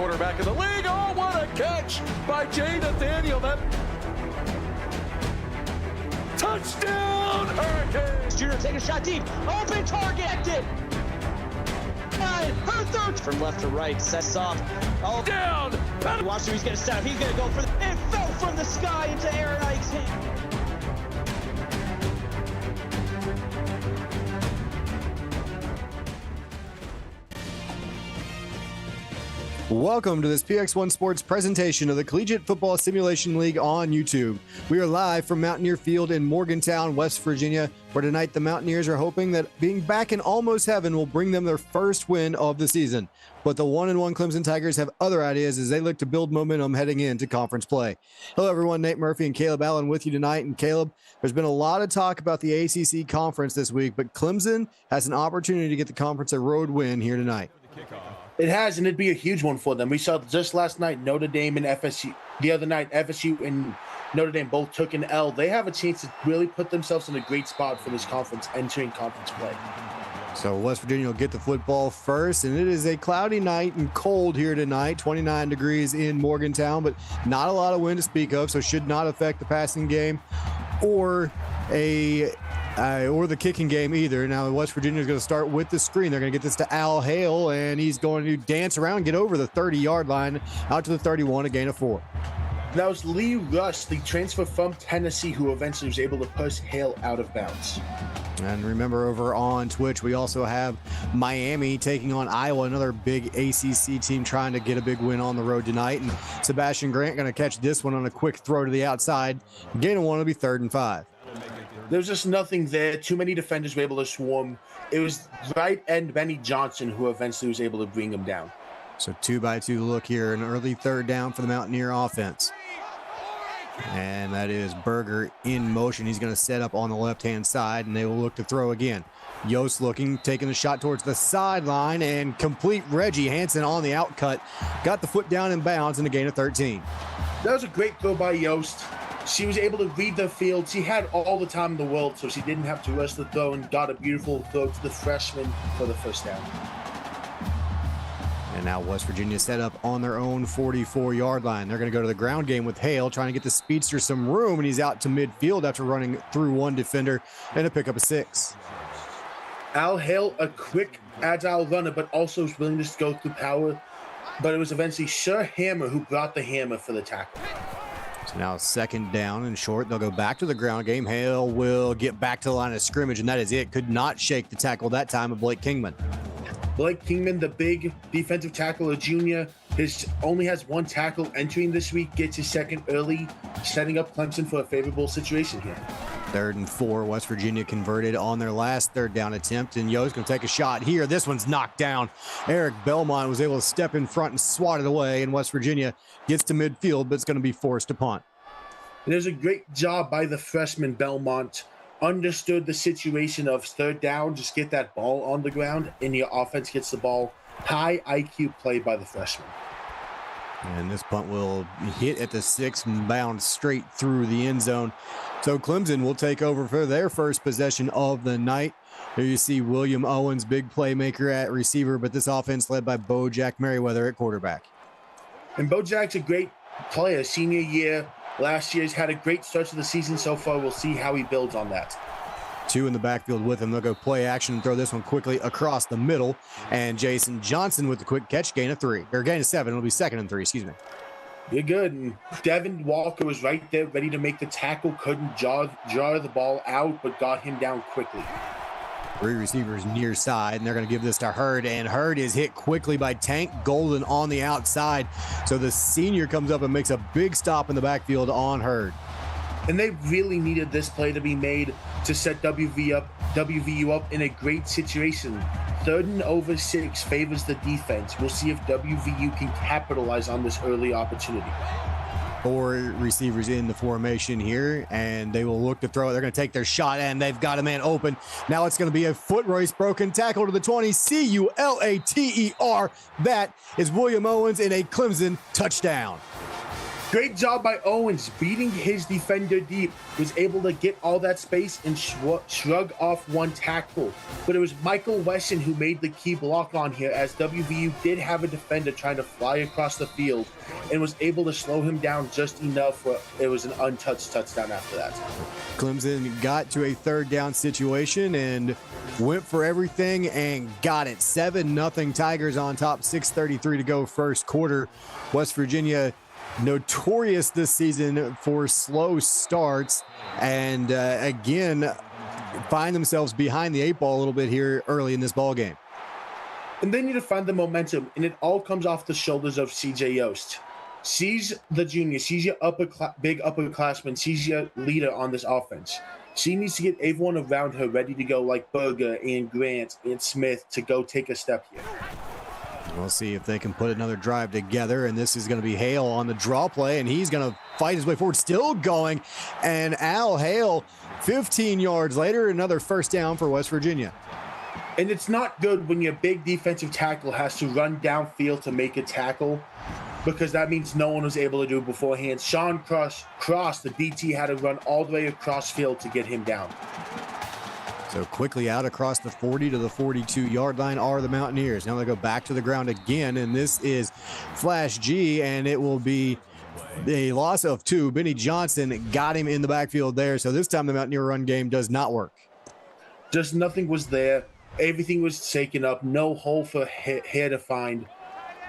quarterback in the league. Oh, what a catch by Jay Nathaniel. That touchdown, Hurricanes. Junior take a shot deep. Open target. Her third from left to right. Sets off. Oh, down. Watch who he's going to set up. He's going to go for it fell from the sky into Aaron Ike's hand. Welcome to this PX1 Sports presentation of the Collegiate Football Simulation League on YouTube. We are live from Mountaineer Field in Morgantown, West Virginia, where tonight the Mountaineers are hoping that being back in almost heaven will bring them their first win of the season. But the 1-1 Clemson Tigers have other ideas as they look to build momentum heading into conference play. Hello everyone, Nate Murphy and Caleb Allen with you tonight. And Caleb, there's been a lot of talk about the ACC conference this week, but Clemson has an opportunity to get the conference a road win here tonight. It has, and it'd be a huge one for them. We saw just last night Notre Dame and FSU. The other night, FSU and Notre Dame both took an L. They have a chance to really put themselves in a great spot for this conference, entering conference play. So West Virginia will get the football first, and it is a cloudy night and cold here tonight, 29 degrees in Morgantown, but not a lot of wind to speak of, so should not affect the passing game or the kicking game either. Now West Virginia is going to start with the screen. They're going to get this to Al Hale, and he's going to dance around, get over the 30-yard line, out to the 31, a gain of 4. That was Lee Rush, the transfer from Tennessee, who eventually was able to push Hale out of bounds. And remember, over on Twitch, we also have Miami taking on Iowa, another big ACC team trying to get a big win on the road tonight. And Sebastian Grant going to catch this one on a quick throw to the outside. Gain of 1 will be 3rd and 5. There's just nothing there. Too many defenders were able to swarm. It was right end Benny Johnson who eventually was able to bring him down. So 2-by-2 look here, an early 3rd down for the Mountaineer offense. And that is Berger in motion. He's going to set up on the left-hand side, and they will look to throw again. Yost looking, taking the shot towards the sideline, and complete Reggie Hansen on the outcut. Got the foot down in bounds and a gain of 13. That was a great throw by Yost. She was able to read the field. She had all the time in the world, so she didn't have to rush the throw and got a beautiful throw to the freshman for the first down. And now West Virginia set up on their own 44-yard line. They're going to go to the ground game with Hale, trying to get the speedster some room, and he's out to midfield after running through one defender and a pickup of 6. Al Hale, a quick, agile runner, but also his willingness to go through power. But it was eventually Sir Hammer who brought the hammer for the tackle. So now 2nd down and short. They'll go back to the ground game. Hale will get back to the line of scrimmage, and that is it. Could not shake the tackle that time of Blake Kingman. Blake Kingman, the big defensive tackle, a junior, only has 1 tackle entering this week, gets his 2nd early, setting up Clemson for a favorable situation here. 3rd and 4, West Virginia converted on their last 3rd down attempt, and Yo's going to take a shot here. This one's knocked down. Eric Belmont was able to step in front and swat it away, and West Virginia gets to midfield, but it's going to be forced to punt. There's a great job by the freshman Belmont. Understood the situation of 3rd down, just get that ball on the ground, and your offense gets the ball. High IQ play by the freshman. And this punt will hit at the 6 and bound straight through the end zone. So Clemson will take over for their first possession of the night. Here you see William Owens, big playmaker at receiver, but this offense led by Bojack Merriweather at quarterback. And Bojack's a great player, senior year. Last year's had a great start to the season so far. We'll see how he builds on that. 2 in the backfield with him. They'll go play action and throw this one quickly across the middle. And Jason Johnson with the quick catch, gain of 3. Or gain of 7. It'll be 2nd and 3, excuse me. You're good. And Devin Walker was right there, ready to make the tackle. Couldn't jar the ball out, but got him down quickly. 3 receivers near side, and they're going to give this to Hurd, and Hurd is hit quickly by Tank Golden on the outside. So the senior comes up and makes a big stop in the backfield on Hurd. And they really needed this play to be made to set WVU up in a great situation. 3rd and over 6 favors the defense. We'll see if WVU can capitalize on this early opportunity. 4 receivers in the formation here, and they will look to throw it. They're going to take their shot, and they've got a man open. Now it's going to be a foot race, broken tackle to the 20, Culater. That is William Owens in a Clemson touchdown. Great job by Owens, beating his defender deep, was able to get all that space and shrug off one tackle. But it was Michael Wesson who made the key block on here, as WVU did have a defender trying to fly across the field and was able to slow him down just enough where it was an untouched touchdown after that. Clemson got to a third down situation and went for everything and got it. 7-0 Tigers on top, 6:33 to go first quarter. West Virginia notorious this season for slow starts, and again find themselves behind the 8 ball a little bit here early in this ball game. And they need to find the momentum, and it all comes off the shoulders of CJ Yost. She's the junior, she's your big upperclassman, she's your leader on this offense. She needs to get everyone around her ready to go, like Berger and Grant and Smith, to go take a step here. We'll see if they can put another drive together, and this is going to be Hale on the draw play, and he's going to fight his way forward, still going, and Al Hale, 15 yards later, another first down for West Virginia. And it's not good when your big defensive tackle has to run downfield to make a tackle, because that means no one was able to do it beforehand. Sean Cross, the DT, had to run all the way across field to get him down. So quickly out across the 40 to the 42-yard line are the Mountaineers. Now they go back to the ground again, and this is Flash G, and it will be a loss of 2. Benny Johnson got him in the backfield there, so this time the Mountaineer run game does not work. Just nothing was there. Everything was taken up. No hole for Hare to find.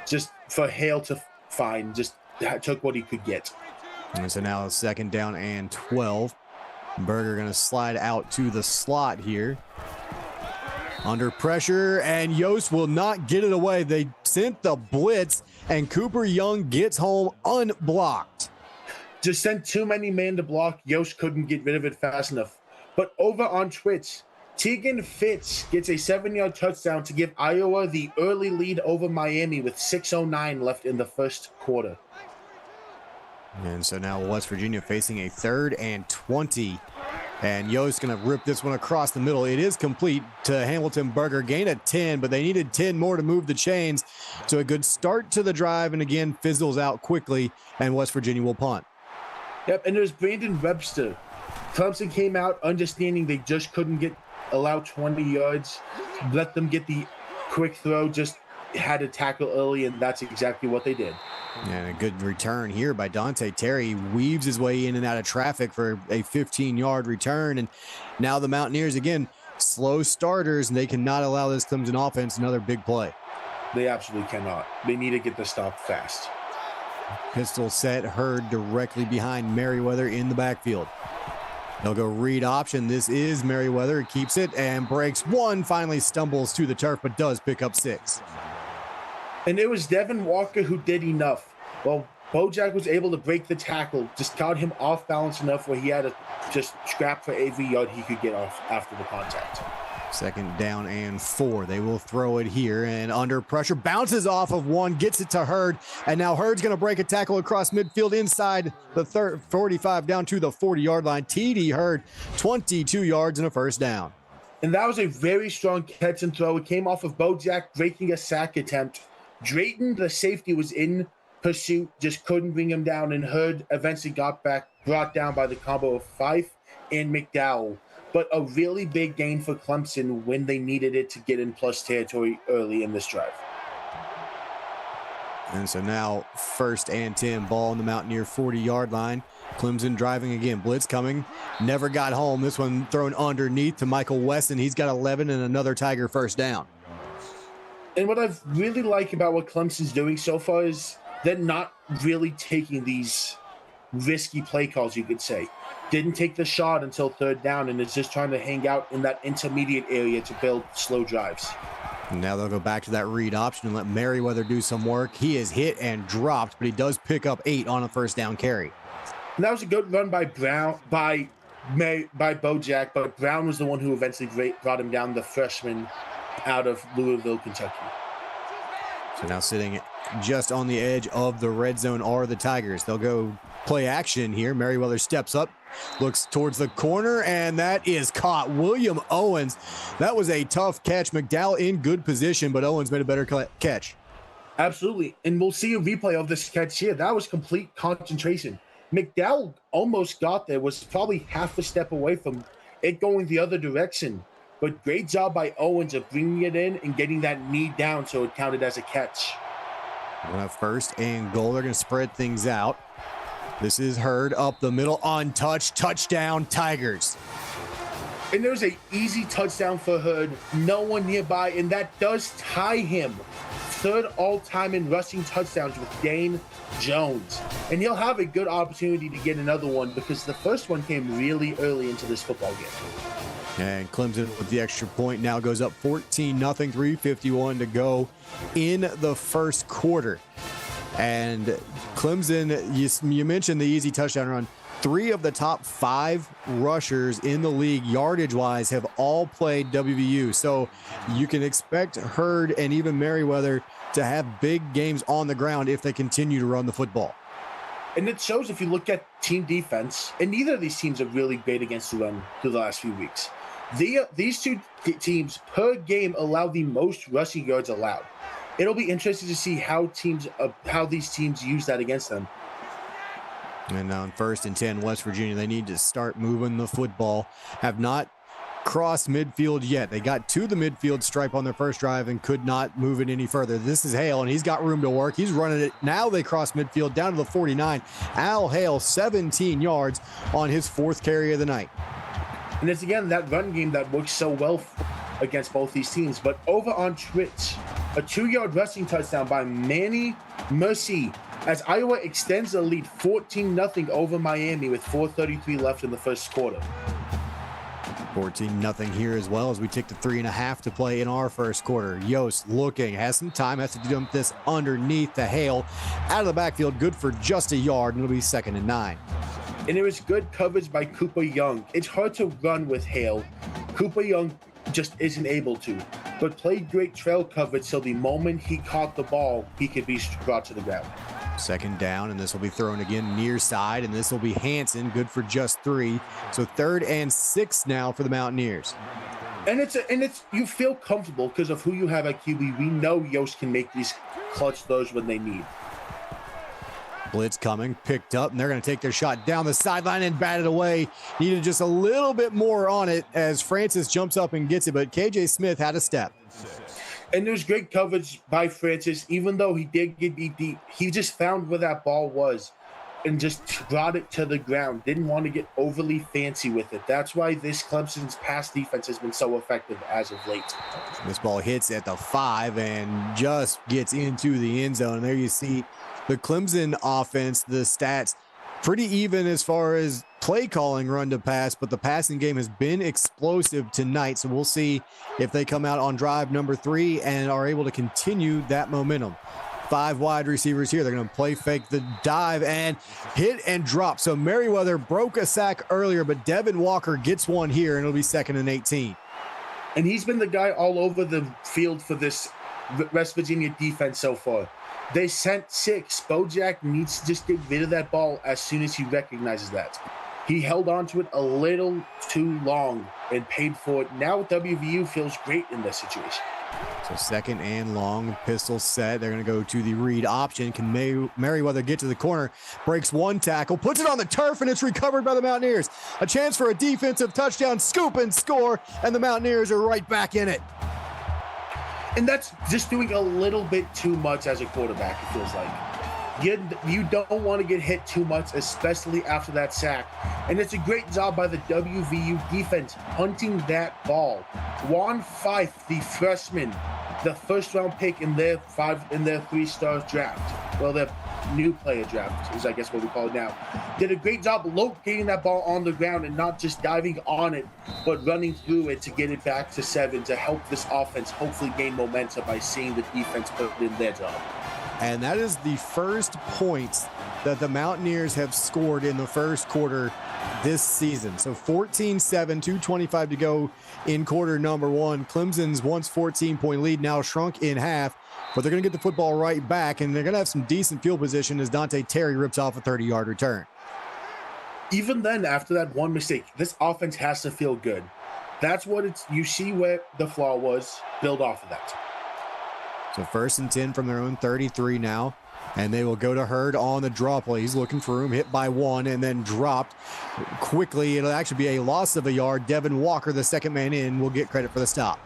Just for Hale to find. Just took what he could get. And so now 2nd down and 12. Berger going to slide out to the slot here. Under pressure, and Yost will not get it away. They sent the blitz, and Cooper Young gets home unblocked. Just sent too many men to block. Yost couldn't get rid of it fast enough. But over on Twitch, Tegan Fitz gets a 7-yard touchdown to give Iowa the early lead over Miami with 6:09 left in the first quarter. And so now West Virginia facing a 3rd and 20. And Yost going to rip this one across the middle. It is complete to Hamilton Berger. Gain of 10, but they needed 10 more to move the chains. So a good start to the drive, and again, fizzles out quickly, and West Virginia will punt. Yep, and there's Brandon Webster. Clemson came out understanding they just couldn't allow 20 yards. Let them get the quick throw, just had to tackle early, and that's exactly what they did. And a good return here by Dante Terry. Weaves his way in and out of traffic for a 15-yard return. And now the Mountaineers, again, slow starters, and they cannot allow this Clemson offense another big play. They absolutely cannot. They need to get the stop fast. Pistol set, Hurd directly behind Merriweather in the backfield. They'll go read option. This is Merriweather. Keeps it and breaks one. Finally stumbles to the turf, but does pick up 6. And it was Devin Walker who did enough. Well, Bojack was able to break the tackle, just got him off balance enough where he had to just scrap for every yard he could get off after the contact. 2nd down and 4. They will throw it here, and under pressure, bounces off of one, gets it to Hurd, and now Hurd's going to break a tackle across midfield inside the 45 down to the 40-yard line. TD Hurd, 22 yards and a first down. And that was a very strong catch and throw. It came off of Bojack breaking a sack attempt. Drayton, the safety, was in pursuit, just couldn't bring him down, and Hurd eventually got back, brought down by the combo of Fife and McDowell. But a really big gain for Clemson when they needed it to get in plus territory early in this drive. And so now 1st and 10, ball on the Mountaineer 40-yard line. Clemson driving again, blitz coming, never got home. This one thrown underneath to Michael Wesson. He's got 11 and another Tiger first down. And what I really like about what Clemson's doing so far is they're not really taking these risky play calls, you could say. Didn't take the shot until 3rd down, and is just trying to hang out in that intermediate area to build slow drives. And now they'll go back to that read option and let Merriweather do some work. He is hit and dropped, but he does pick up 8 on a first down carry. And that was a good run by Bojack, but Brown was the one who eventually brought him down, the freshman out of Louisville, Kentucky. So now sitting just on the edge of the red zone are the Tigers. They'll go play action here. Merriweather steps up, looks towards the corner, and that is caught. William Owens. That was a tough catch. McDowell in good position, but Owens made a better catch. Absolutely. And we'll see a replay of this catch here. That was complete concentration. McDowell almost got there, was probably half a step away from it going the other direction. But great job by Owens of bringing it in and getting that knee down so it counted as a catch. We'll have first and goal. They're going to spread things out. This is Hurd up the middle, untouched, touchdown Tigers. And there's an easy touchdown for Hurd, no one nearby, and that does tie him. Third all-time in rushing touchdowns with Dane Jones. And he'll have a good opportunity to get another one because the first one came really early into this football game. And Clemson with the extra point now goes up 14-0, 3:51 to go in the first quarter. And Clemson, you mentioned the easy touchdown run. 3 of the top 5 rushers in the league, yardage-wise, have all played WVU. So you can expect Hurd and even Merriweather to have big games on the ground if they continue to run the football. And it shows if you look at team defense, and neither of these teams are really great against the run through the last few weeks. These two teams per game allow the most rushing yards allowed. It'll be interesting to see how these teams use that against them. And now in 1st and 10, West Virginia, they need to start moving the football. Have not crossed midfield yet. They got to the midfield stripe on their first drive and could not move it any further. This is Hale, and he's got room to work. He's running it. Now they cross midfield down to the 49. Al Hale, 17 yards on his 4th carry of the night. And it's, again, that run game that works so well against both these teams. But over on Twitch, a 2-yard rushing touchdown by Manny Mercy as Iowa extends the lead 14-0 over Miami with 4:33 left in the first quarter. 14-0 here as well as we take the 3.5 to play in our first quarter. Yost looking, has some time, has to dump this underneath the Hale. Out of the backfield, good for just a yard, and it'll be 2nd and 9. And it was good coverage by Cooper Young. It's hard to run with Hale. Cooper Young just isn't able to, but played great trail coverage so the moment he caught the ball, he could be brought to the ground. 2nd down, and this will be thrown again near side, and this will be Hansen, good for just 3. So 3rd and 6 now for the Mountaineers. And it's you feel comfortable because of who you have at QB. We know Yost can make these clutch throws when they need. Blitz coming, picked up, and they're going to take their shot down the sideline and bat it away. Needed just a little bit more on it as Francis jumps up and gets it, but KJ Smith had a step. And there's great coverage by Francis. Even though he did get beat deep, he just found where that ball was and just brought it to the ground. Didn't want to get overly fancy with it. That's why this Clemson's pass defense has been so effective as of late. This ball hits at the 5 and just gets into the end zone. And there you see the Clemson offense, the stats, pretty even as far as play calling run to pass, but the passing game has been explosive tonight. So we'll see if they come out on drive number 3 and are able to continue that momentum. 5 wide receivers here. They're going to play fake the dive and hit and drop. So Merriweather broke a sack earlier, but Devin Walker gets one here, and it'll be 2nd and 18. And he's been the guy all over the field for this West Virginia defense so far. They sent 6. Bojack needs to just get rid of that ball as soon as he recognizes that. He held on to it a little too long and paid for it. Now WVU feels great in this situation. So 2nd and long, pistol set. They're going to go to the read option. Can Merriweather get to the corner? Breaks one tackle, puts it on the turf, and it's recovered by the Mountaineers. A chance for a defensive touchdown, scoop and score, and the Mountaineers are right back in it. And that's just doing a little bit too much as a quarterback, it feels like. You don't want to get hit too much, especially after that sack. And it's a great job by the WVU defense hunting that ball. Juan Fife, the freshman, the first-round pick in their 3-star draft. Well, their new player draft is, I guess, what we call it now. Did a great job locating that ball on the ground and not just diving on it, but running through it to get it back to 7 to help this offense hopefully gain momentum by seeing the defense put in their job. And that is the first points that the Mountaineers have scored in the first quarter this season. So 14-7, 2:25 to go in quarter number 1. Clemson's once 14-point lead now shrunk in half, but they're going to get the football right back, and they're going to have some decent field position as Dante Terry rips off a 30-yard return. Even then, after that one mistake, this offense has to feel good. That's what you see where the flaw was, build off of that. So 1st and 10 from their own 33 now. And they will go to Hurd on the draw play. He's looking for room, hit by one, and then dropped quickly. It'll actually be a loss of a yard. Devin Walker, the second man in, will get credit for the stop.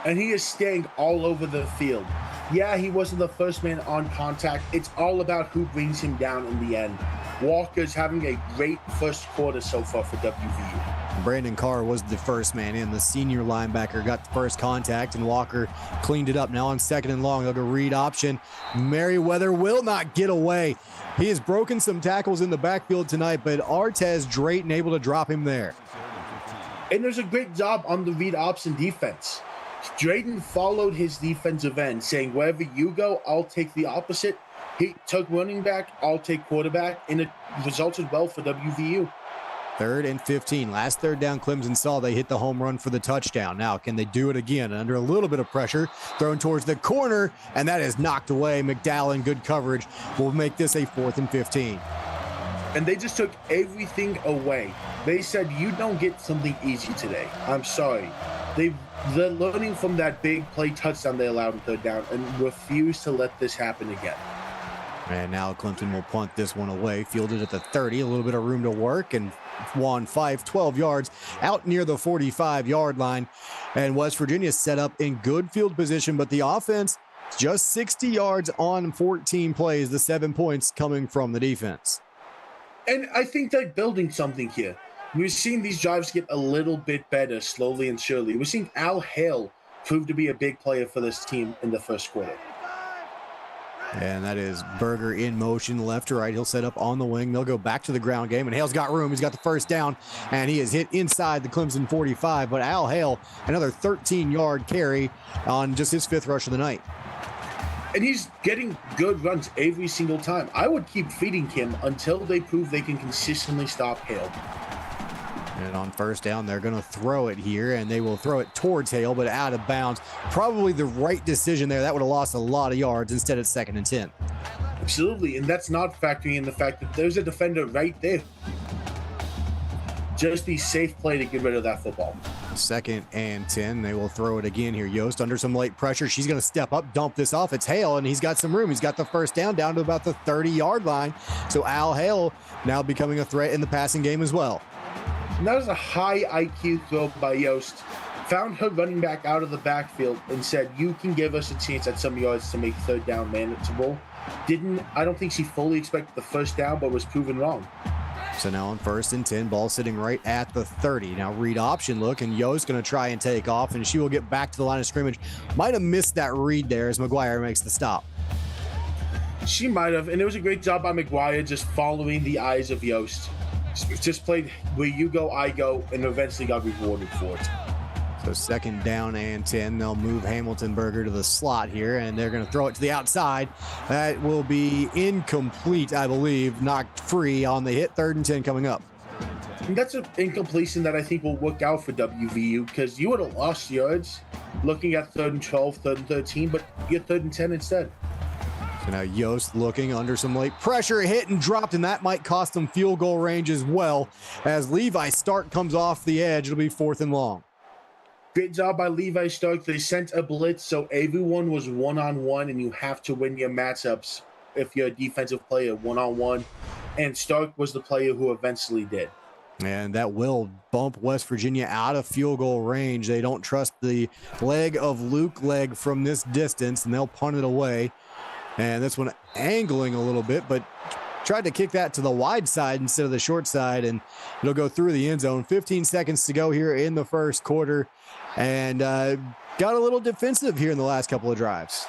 And he is staying all over the field. Yeah, he wasn't the first man on contact. It's all about who brings him down in the end. Walker's having a great first quarter so far for WVU. Brandon Carr was the first man in. The senior linebacker got the first contact, and Walker cleaned it up. Now on 2nd and long, they'll go read option. Merriweather will not get away. He has broken some tackles in the backfield tonight, but Artez Drayton able to drop him there. And there's a great job on the read option defense. Drayton followed his defensive end, saying, wherever you go, I'll take the opposite. He took running back, I'll take quarterback, and it resulted well for WVU. 3rd and 15. Last third down, Clemson saw they hit the home run for the touchdown. Now, can they do it again? Under a little bit of pressure, thrown towards the corner, and that is knocked away. McDowell in good coverage will make this a 4th and 15. And they just took everything away. They said, you don't get something easy today. I'm sorry. They're learning from that big play touchdown they allowed on 3rd down and refuse to let this happen again. And now Clemson will punt this one away, fielded at the 30, a little bit of room to work, and won 12 yards out near the 45-yard line. And West Virginia set up in good field position, but the offense just 60 yards on 14 plays, the 7 points coming from the defense. And I think they're building something here. We're seeing these drives get a little bit better slowly and surely. We're seeing Al Hale prove to be a big player for this team in the first quarter. And that is Berger in motion, left to right. He'll set up on the wing. They'll go back to the ground game, and Hale's got room. He's got the first down, and he is hit inside the Clemson 45. But Al Hale, another 13-yard carry on just his 5th rush of the night. And he's getting good runs every single time. I would keep feeding him until they prove they can consistently stop Hale. And on 1st down, they're going to throw it here, and they will throw it towards Hale, but out of bounds. Probably the right decision there. That would have lost a lot of yards. Instead, it's 2nd and 10. Absolutely, and that's not factoring in the fact that there's a defender right there. Just the safe play to get rid of that football. 2nd and 10. They will throw it again here. Yost under some late pressure. She's going to step up, dump this off. It's Hale, and he's got some room. He's got the first down to about the 30-yard line. So Al Hale now becoming a threat in the passing game as well. And that was a high IQ throw by Yost. Found her running back out of the backfield and said, you can give us a chance at some yards to make 3rd down manageable. I don't think she fully expected the first down, but was proven wrong. So now on 1st and 10, ball sitting right at the 30. Now read option look, and Yo's going to try and take off, and she will get back to the line of scrimmage. Might have missed that read there as McGuire makes the stop. She might have, and it was a great job by McGuire just following the eyes of Yost. Just played where you go, I go, and eventually got rewarded for it. So 2nd down and 10. They'll move Hamilton Berger to the slot here, and they're going to throw it to the outside. That will be incomplete, I believe, knocked free on the hit. 3rd and 10 coming up. And that's an incompletion that I think will work out for WVU, because you would have lost yards looking at 3rd and 12, 3rd and 13, but you get 3rd and 10 instead. So now Yost looking under some late pressure, hit and dropped, and that might cost them field goal range as well. As Levi Stark comes off the edge, it'll be 4th and long. Great job by Levi Stark. They sent a blitz, so everyone was one-on-one, and you have to win your matchups if you're a defensive player one-on-one. And Stark was the player who eventually did. And that will bump West Virginia out of field goal range. They don't trust the leg of Luke Legg from this distance, and they'll punt it away. And this one angling a little bit, but tried to kick that to the wide side instead of the short side, and it'll go through the end zone. 15 seconds to go here in the first quarter, and got a little defensive here in the last couple of drives.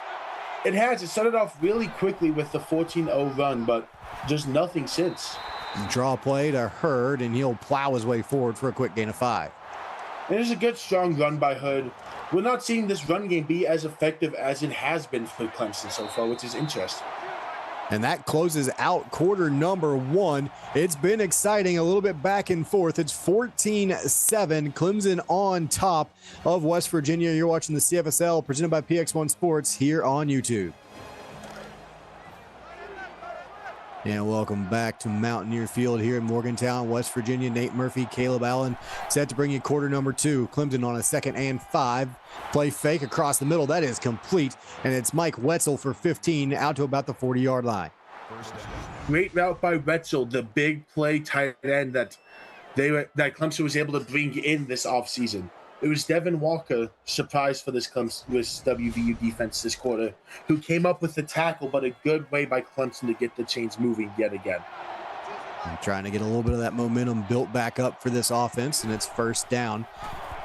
It has. It started off really quickly with the 14-0 run, but just nothing since. Draw play to Hurd, and he'll plow his way forward for a quick gain of 5. It is a good, strong run by Hurd. We're not seeing this run game be as effective as it has been for Clemson so far, which is interesting. And that closes out quarter number 1. It's been exciting, a little bit back and forth. It's 14-7, Clemson on top of West Virginia. You're watching the CFSL presented by PX1 Sports here on YouTube. And welcome back to Mountaineer Field here in Morgantown, West Virginia. Nate Murphy, Caleb Allen set to bring you quarter number 2. Clemson on a 2nd and 5. Play fake across the middle. That is complete. And it's Mike Wetzel for 15 out to about the 40-yard line. Great route by Wetzel, the big play tight end that Clemson was able to bring in this offseason. It was Devin Walker, surprise for this WVU defense this quarter, who came up with the tackle, but a good way by Clemson to get the chains moving yet again. I'm trying to get a little bit of that momentum built back up for this offense, and it's first down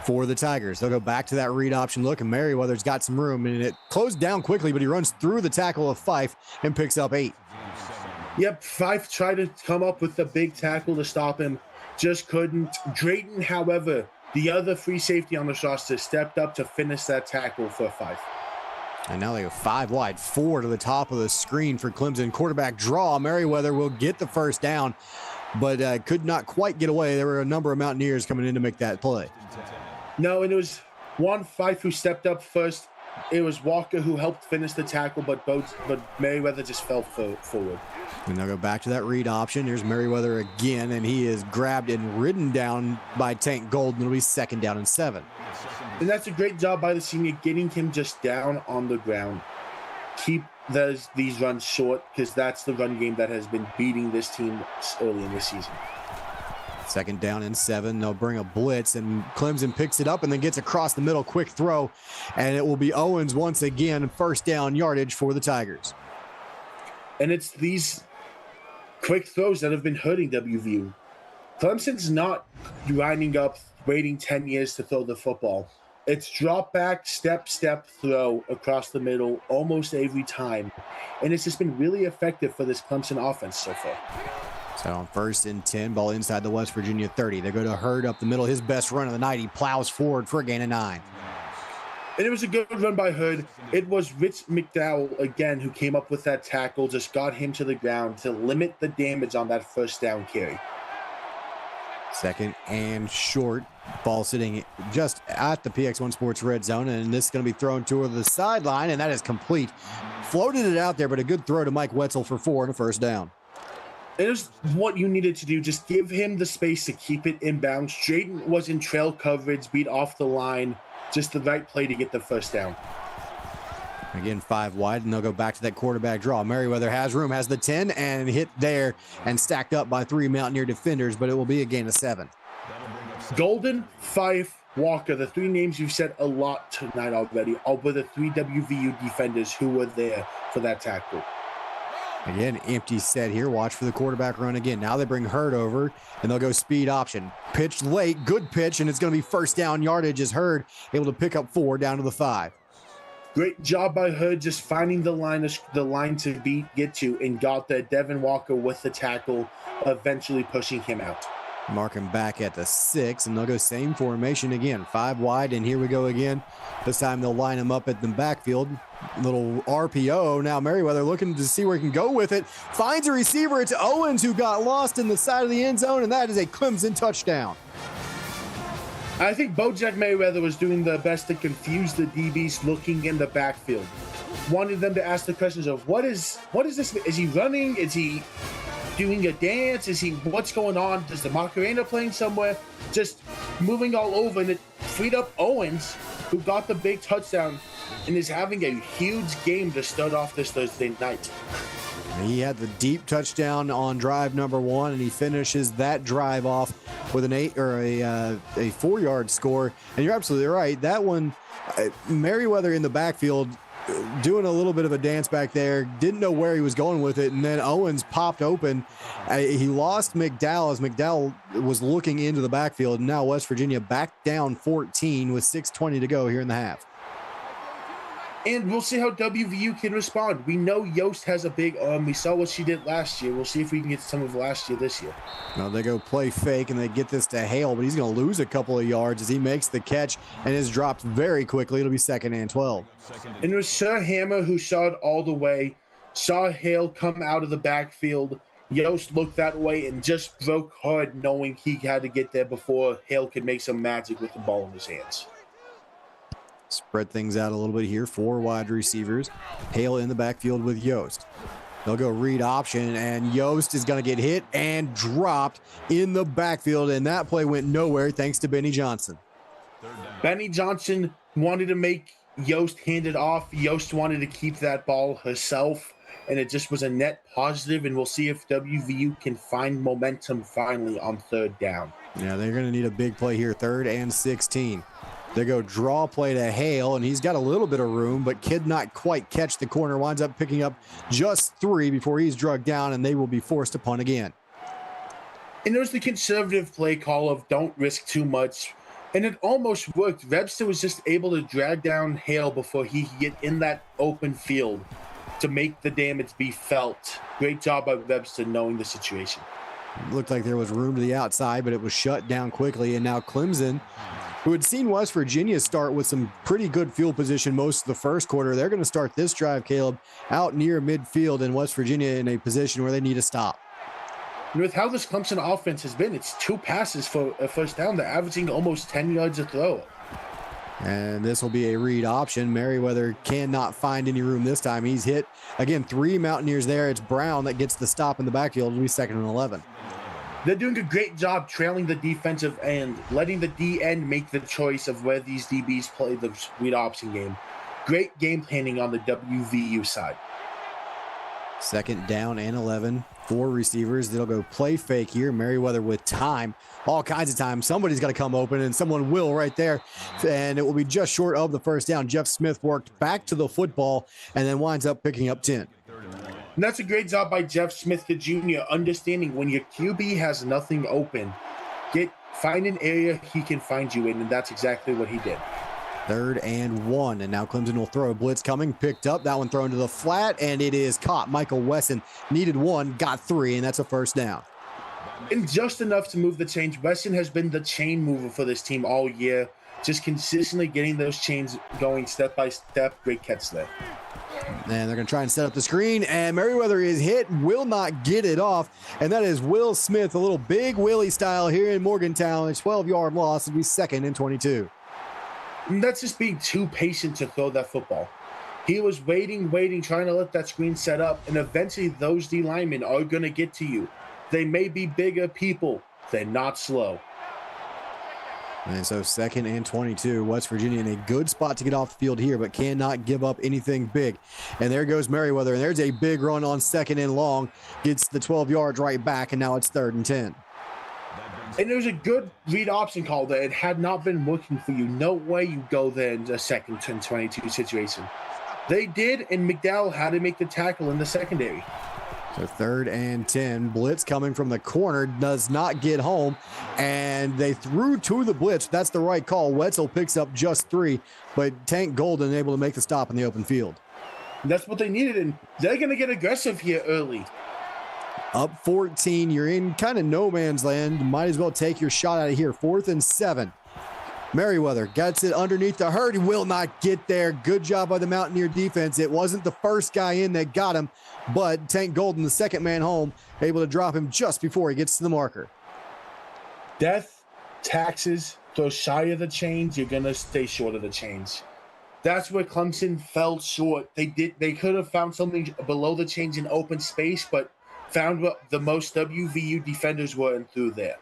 for the Tigers. They'll go back to that read option look, and Merriweather's got some room, and it closed down quickly, but he runs through the tackle of Fife and picks up 8. Yep, Fife tried to come up with a big tackle to stop him, just couldn't. Drayton, however, the other free safety on the roster, stepped up to finish that tackle for Fife. And now they go 5 wide, 4 to the top of the screen for Clemson. Quarterback draw. Merriweather will get the first down, but could not quite get away. There were a number of Mountaineers coming in to make that play. No, and it was one Fife who stepped up first. It was Walker who helped finish the tackle, but Merriweather just fell forward. And they'll go back to that read option. There's Merriweather again, and he is grabbed and ridden down by Tank Golden. It'll be 2nd down and 7. And that's a great job by the senior, getting him just down on the ground. Keep these runs short, because that's the run game that has been beating this team early in this season. 2nd down and 7. They'll bring a blitz, and Clemson picks it up and then gets across the middle. Quick throw, and it will be Owens once again. First down yardage for the Tigers. And it's these quick throws that have been hurting WVU. Clemson's not grinding up, waiting 10 years to throw the football. It's drop back, step, throw across the middle almost every time. And it's just been really effective for this Clemson offense so far. So on 1st and 10, ball inside the West Virginia 30. They go to Hurd up the middle. His best run of the night. He plows forward for a gain of 9. And it was a good run by Hood. It was Rich McDowell, again, who came up with that tackle, just got him to the ground to limit the damage on that first down carry. 2nd and short. Ball sitting just at the PX1 Sports red zone, and this is going to be thrown toward the sideline, and that is complete. Floated it out there, but a good throw to Mike Wetzel for 4 and a first down. It is what you needed to do. Just give him the space to keep it inbounds. Drayton was in trail coverage, beat off the line. Just the right play to get the first down. Again, 5 wide, and they'll go back to that quarterback draw. Merriweather has room, has the 10, and hit there and stacked up by 3 Mountaineer defenders, but it will be a gain of 7. Golden, Fife, Walker, the 3 names you've said a lot tonight already, all were the 3 WVU defenders who were there for that tackle. Again, empty set here. Watch for the quarterback run again. Now they bring Hurd over, and they'll go speed option. Pitch late, good pitch, and it's going to be first down yardage as Hurd able to pick up 4 down to the 5. Great job by Hood, just finding the line to get to, and got there. Devin Walker with the tackle, eventually pushing him out. Mark him back at the 6, and they'll go same formation again. 5 wide, and here we go again. This time they'll line him up at the backfield. Little RPO. Now Merriweather looking to see where he can go with it. Finds a receiver. It's Owens who got lost in the side of the end zone, and that is a Clemson touchdown. I think Bojack Merriweather was doing the best to confuse the DBs looking in the backfield. Wanted them to ask the questions of what is this? Is he running? Is he doing a dance? What's going on? Does the Macarena playing somewhere? Just moving all over, and it freed up Owens, who got the big touchdown and is having a huge game to start off this Thursday night. He had the deep touchdown on drive number 1, and he finishes that drive off with an 8 or a 4-yard score. And you're absolutely right. That one, Merriweather in the backfield, doing a little bit of a dance back there, didn't know where he was going with it, and then Owens popped open. He lost McDowell as McDowell was looking into the backfield, and now West Virginia back down 14 with 6:20 to go here in the half. And we'll see how WVU can respond. We know Yost has a big arm. We saw what she did last year. We'll see if we can get some of last year this year. Now they go play fake, and they get this to Hale, but he's going to lose a couple of yards as he makes the catch and is dropped very quickly. It'll be 2nd and 12. And it was Sir Hammer who saw it all the way, saw Hale come out of the backfield. Yost looked that way and just broke hard, knowing he had to get there before Hale could make some magic with the ball in his hands. Spread things out a little bit here. 4 wide receivers. Hale in the backfield with Yost. They'll go read option, and Yost is going to get hit and dropped in the backfield, and that play went nowhere thanks to Benny Johnson. Benny Johnson wanted to make Yost hand it off. Yost wanted to keep that ball herself, and it just was a net positive, and we'll see if WVU can find momentum finally on third down. Yeah, they're going to need a big play here, 3rd and 16. They go draw play to Hale, and he's got a little bit of room, but could not quite catch the corner. Winds up picking up just 3 before he's drugged down, and they will be forced to punt again. And there's the conservative play call of don't risk too much, and it almost worked. Webster was just able to drag down Hale before he could get in that open field to make the damage be felt. Great job by Webster knowing the situation. It looked like there was room to the outside, but it was shut down quickly, and now Clemson, who had seen West Virginia start with some pretty good field position most of the first quarter, they're going to start this drive, Caleb, out near midfield, and West Virginia in a position where they need to stop. And with how this Clemson offense has been, it's 2 passes for a first down. They're averaging almost 10 yards a throw. And this will be a read option. Merriweather cannot find any room this time. He's hit, again, 3 Mountaineers there. It's Brown that gets the stop in the backfield. It'll be 2nd and 11. They're doing a great job trailing the defensive end, letting the D end make the choice of where these DBs play the read option game. Great game planning on the WVU side. 2nd down and 11. 4 receivers. They'll go play fake here. Merriweather with time, all kinds of time. Somebody's got to come open, and someone will right there. And it will be just short of the first down. Jeff Smith worked back to the football and then winds up picking up 10. And that's a great job by Jeff Smith Jr., understanding when your QB has nothing open, find an area he can find you in, and that's exactly what he did. 3rd and 1, and now Clemson will throw a blitz coming, picked up, that one thrown to the flat, and it is caught. Michael Wesson needed 1, got 3, and that's a first down. And just enough to move the chains. Wesson has been the chain mover for this team all year, just consistently getting those chains going step by step. Great catch there. And they're going to try and set up the screen, and Merriweather is hit, will not get it off, and that is Will Smith, a little big Willie style here in Morgantown. A 12-yard loss. It'll be 2nd and 22. And that's just being too patient to throw that football. He was waiting, trying to let that screen set up, and eventually those D linemen are going to get to you. They may be bigger people. They're not slow. And so 2nd and 22, West Virginia in a good spot to get off the field here, but cannot give up anything big. And there goes Merriweather, and there's a big run on 2nd and long. Gets the 12 yards right back, and now it's 3rd and 10. And there's a good read option call there. It had not been working for you. No way you go there in a 2nd and 22 situation. They did, and McDowell had to make the tackle in the secondary. So 3rd and 10, blitz coming from the corner, does not get home, and they threw to the blitz. That's the right call. Wetzel picks up just 3, but Tank Golden able to make the stop in the open field. And that's what they needed, and they're going to get aggressive here early. Up 14, you're in kind of no man's land. Might as well take your shot out of here. 4th and 7. Merriweather gets it underneath the hurt. He will not get there. Good job by the Mountaineer defense. It wasn't the first guy in that got him, but Tank Golden, the 2nd man home, able to drop him just before he gets to the marker. Death, taxes, throw shy of the chains, you're going to stay short of the chains. That's where Clemson fell short. They could have found something below the chains in open space, but found what the most WVU defenders were and threw there.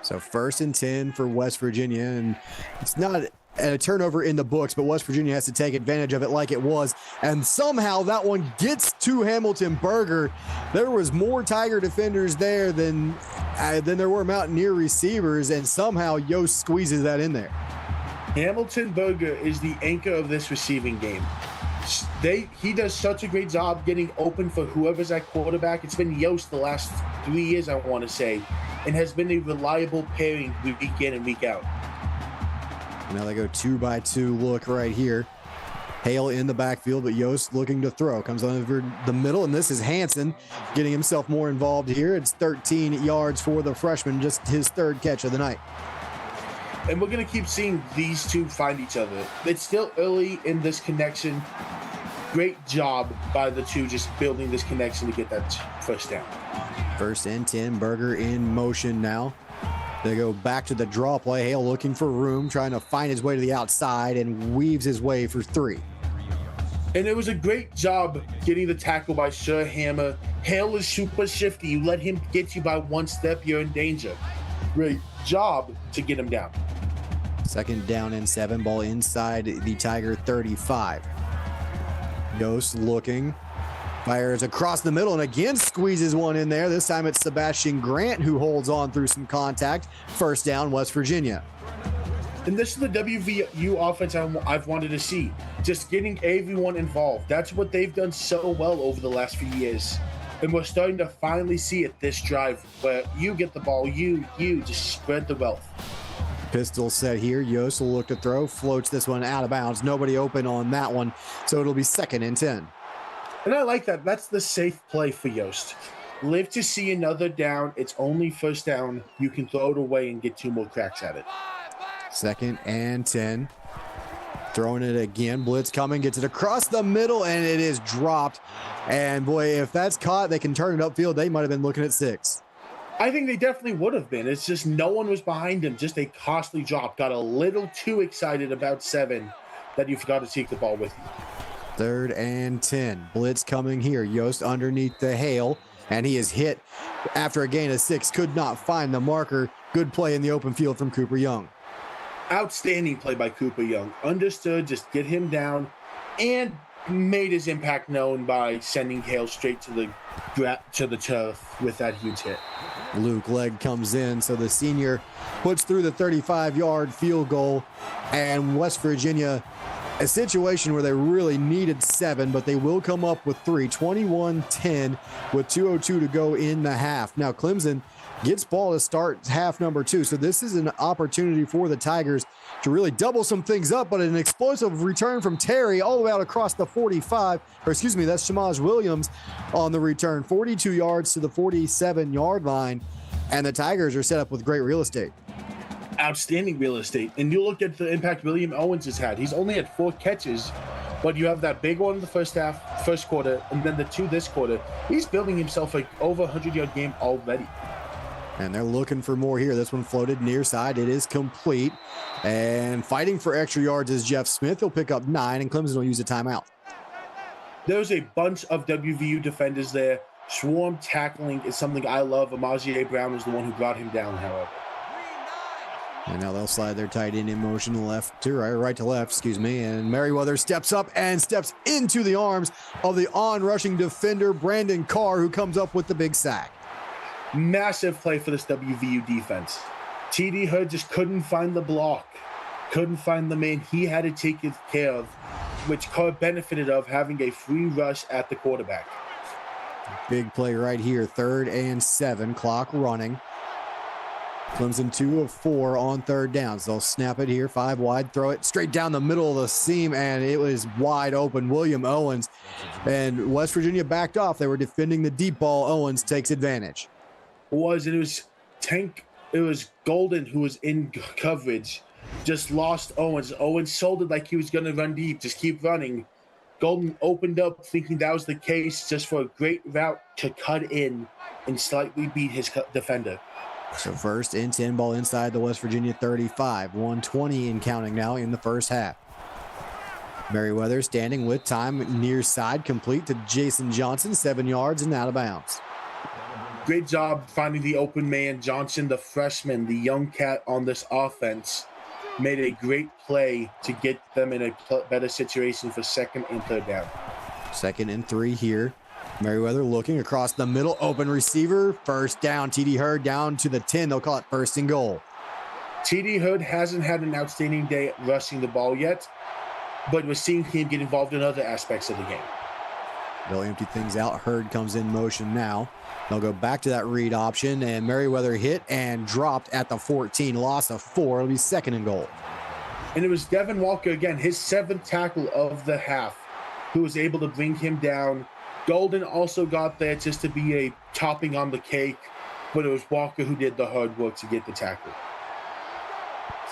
So 1st and 10 for West Virginia, and it's not a turnover in the books, but West Virginia has to take advantage of it like it was, and somehow that one gets to Hamilton Berger. There was more Tiger defenders there than there were Mountaineer receivers, and somehow Yost squeezes that in there. Hamilton Berger is the anchor of this receiving game. He does such a great job getting open for whoever's at quarterback. It's been Yost the last 3 years, I want to say, and has been a reliable pairing week in and week out. Now they go 2-by-2 look right here. Hale in the backfield, but Yost looking to throw. Comes over the middle, and this is Hansen getting himself more involved here. It's 13 yards for the freshman, just his 3rd catch of the night. And we're going to keep seeing these two find each other. It's still early in this connection. Great job by the two just building this connection to get that first down. 1st and 10, Berger in motion now. They go back to the draw play. Hale looking for room, trying to find his way to the outside, and weaves his way for 3. And it was a great job getting the tackle by Sir Hammer. Hale is super shifty. You let him get you by one step, you're in danger. Great job to get him down. 2nd down and 7, ball inside the Tiger 35. Yost looking, fires across the middle and again squeezes one in there. This time it's Sebastian Grant who holds on through some contact. 1st down, West Virginia. And this is the WVU offense I've wanted to see. Just getting everyone involved. That's what they've done so well over the last few years. And we're starting to finally see it this drive where you get the ball, you just spread the wealth. Pistol set here. Yost will look to throw, floats this one out of bounds. Nobody open on that one, so it'll be 2nd and 10. And I like that. That's the safe play for Yost. Live to see another down. It's only 1st down. You can throw it away and get 2 more cracks at it. 2nd and 10. Throwing it again. Blitz coming, gets it across the middle, and it is dropped. And boy, if that's caught, they can turn it upfield. They might have been looking at 6. I think they definitely would have been. It's just no one was behind him. Just a costly drop. Got a little too excited about 7 that you forgot to take the ball with you. 3rd and 10. Blitz coming here. Yost underneath the Hale, and he is hit after a gain of 6. Could not find the marker. Good play in the open field from Cooper Young. Outstanding play by Cooper Young. Understood, just get him down, and made his impact known by sending Hale straight to the turf with that huge hit. Luke Legg comes in, so the senior puts through the 35-yard field goal, and West Virginia, a situation where they really needed 7, but they will come up with 3, 21-10 with 2:02 to go in the half. Now Clemson gets ball to start half number 2, so this is an opportunity for the Tigers to really double some things up, but an explosive return from Terry all the way out across the 45, or excuse me, that's Shamaj Williams on the return, 42 yards to the 47-yard line, and the Tigers are set up with great real estate. Outstanding real estate. And you look at the impact William Owens has had. He's only had 4 catches, but you have that big one in the first quarter, and then the 2 this quarter. He's building himself like over 100-yard game already. And they're looking for more here. This one floated near side. It is complete. And fighting for extra yards is Jeff Smith. He'll pick up 9, and Clemson will use a timeout. There's a bunch of WVU defenders there. Swarm tackling is something I love. Amazier Brown is the one who brought him down, however. And now they'll slide their tight end in motion left to right to left, excuse me. And Merriweather steps up and steps into the arms of the on-rushing defender, Brandon Carr, who comes up with the big sack. Massive play for this WVU defense. TD Hood just couldn't find the block, couldn't find the man he had to take care of, which Carr benefited of having a free rush at the quarterback. Big play right here, 3rd and 7, clock running. Clemson 2 of 4 on 3rd downs. They'll snap it here, 5 wide, throw it straight down the middle of the seam, and it was wide open. William Owens, and West Virginia backed off. They were defending the deep ball. Owens takes advantage. It was Golden who was in coverage, just lost Owens. Owens sold it like he was going to run deep, just keep running. Golden opened up thinking that was the case, just for a great route to cut in and slightly beat his defender. So 1st and 10, ball inside the West Virginia 35, 1:20 and counting now in the first half. Merriweather standing with time near side, complete to Jason Johnson, 7 yards and out of bounds. Great job finding the open man. Johnson, the freshman, the young cat on this offense, made a great play to get them in a better situation for 2nd and 3rd down. 2nd and 3 here. Merriweather looking across the middle, open receiver, 1st down. TD Hurd down to the 10. They'll call it 1st and goal. TD Hood hasn't had an outstanding day rushing the ball yet, but we're seeing him get involved in other aspects of the game. They'll empty things out. Hurd comes in motion now. They'll go back to that read option, and Merriweather hit and dropped at the 14. Loss of 4. It'll be 2nd and goal. And it was Devin Walker again, his 7th tackle of the half, who was able to bring him down. Golden also got there just to be a topping on the cake, but it was Walker who did the hard work to get the tackle.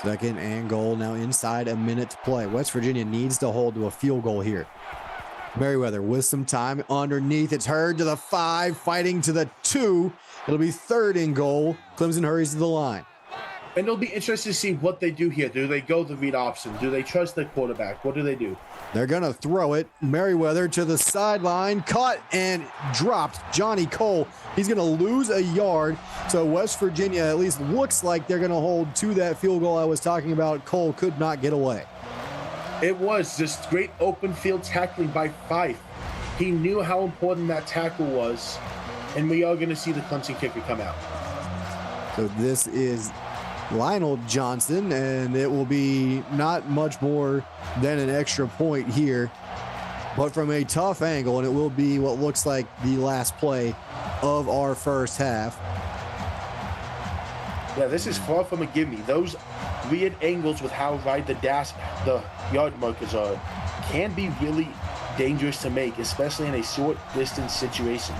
2nd and goal now inside a minute to play. West Virginia needs to hold to a field goal here. Merriweather with some time underneath. It's Hurd to the 5, fighting to the 2. It'll be 3rd and goal. Clemson hurries to the line. And it'll be interesting to see what they do here. Do they go the read option? Do they trust their quarterback? What do they do? They're going to throw it. Merriweather to the sideline, caught and dropped. Johnny Cole, he's going to lose a yard. So West Virginia at least looks like they're going to hold to that field goal I was talking about. Cole could not get away. It was just great open field tackling by Fife. He knew how important that tackle was. And we are going to see the Clemson kicker come out. So this is Lionel Johnson, and it will be not much more than an extra point here, but from a tough angle, and it will be what looks like the last play of our first half. Yeah, this is far from a gimme. Those weird angles with how wide the yard markers are can be really dangerous to make, especially in a short distance situation.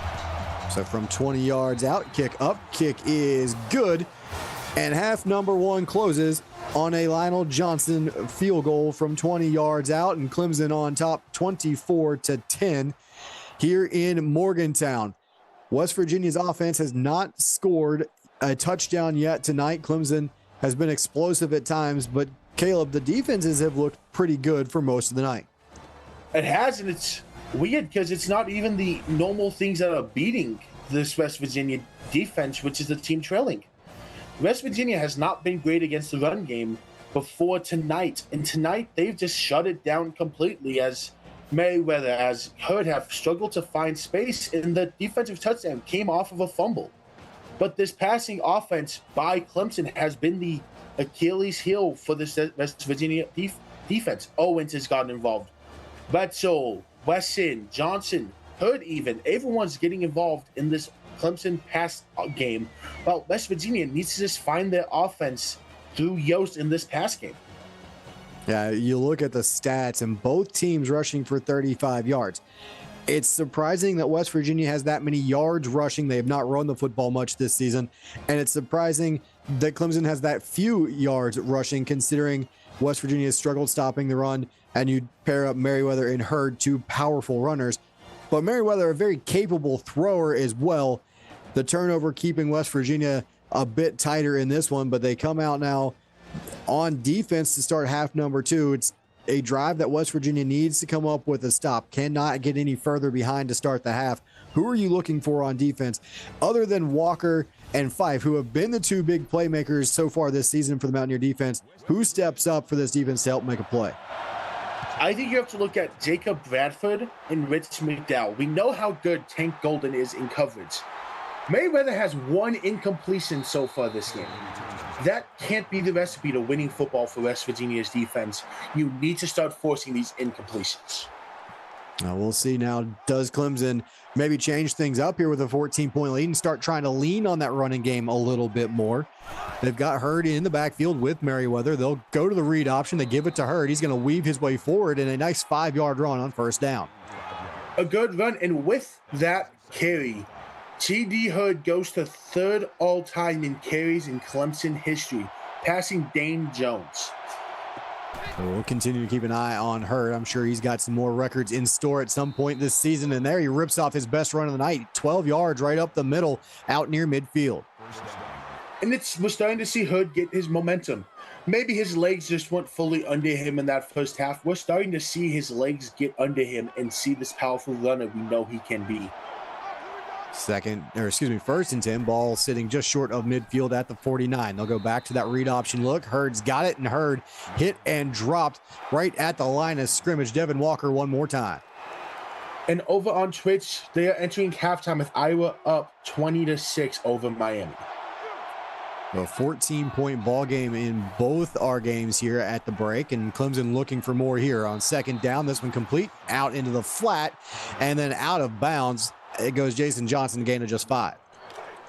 So from 20 yards out, kick up, kick is good. And half number one closes on a Lionel Johnson field goal from 20 yards out, and Clemson on top 24-10 here in Morgantown. West Virginia's offense has not scored a touchdown yet tonight. Clemson has been explosive at times, but Caleb, the defenses have looked pretty good for most of the night. It has, and it's weird because it's not even the normal things that are beating this West Virginia defense, which is the team trailing. West Virginia has not been great against the run game before tonight, and tonight they've just shut it down completely as Merriweather, as Hurd have struggled to find space, and the defensive touchdown came off of a fumble. But this passing offense by Clemson has been the Achilles heel for this West Virginia defense. Owens has gotten involved. Wetzel, Wesson, Johnson, Hurd even. Everyone's getting involved in this Clemson pass game. Well, West Virginia needs to just find their offense through Yost in this pass game. Yeah, you look at the stats and both teams rushing for 35 yards. It's surprising that West Virginia has that many yards rushing. They have not run the football much this season. And it's surprising that Clemson has that few yards rushing, considering West Virginia has struggled stopping the run, and you pair up Merriweather and Hurd, two powerful runners. But Merriweather, a very capable thrower as well. The turnover keeping West Virginia a bit tighter in this one, but they come out now on defense to start half number two. It's a drive that West Virginia needs to come up with a stop. Cannot get any further behind to start the half. Who are you looking for on defense other than Walker and Fife, who have been the two big playmakers so far this season for the Mountaineer defense? Who steps up for this defense to help make a play? I think you have to look at Jacob Bradford and Rich McDowell. We know how good Tank Golden is in coverage. Merriweather has one incompletion so far this game. That can't be the recipe to winning football for West Virginia's defense. You need to start forcing these incompletions. Now we'll see now. Does Clemson maybe change things up here with a 14-point lead and start trying to lean on that running game a little bit more? They've got Hurd in the backfield with Merriweather. They'll go to the read option. They give it to Hurd. He's going to weave his way forward in a nice 5-yard run on first down. A good run, and with that carry, T.D. Hurd goes to third all-time in carries in Clemson history, passing Dane Jones. So we'll continue to keep an eye on Hurd. I'm sure he's got some more records in store at some point this season. And there he rips off his best run of the night, 12 yards right up the middle, out near midfield. And we're starting to see Hurd get his momentum. Maybe his legs just weren't fully under him in that first half. We're starting to see his legs get under him and see this powerful runner we know he can be. First and 10, ball sitting just short of midfield at the 49. They'll go back to that read option look. Hurd's got it, and Hurd hit and dropped right at the line of scrimmage. Devin Walker one more time. And over on Twitch, they are entering halftime with Iowa up 20-6 over Miami. A 14-point ball game in both our games here at the break, and Clemson looking for more here on second down. This one complete out into the flat and then out of bounds. It goes Jason Johnson, gain of just 5.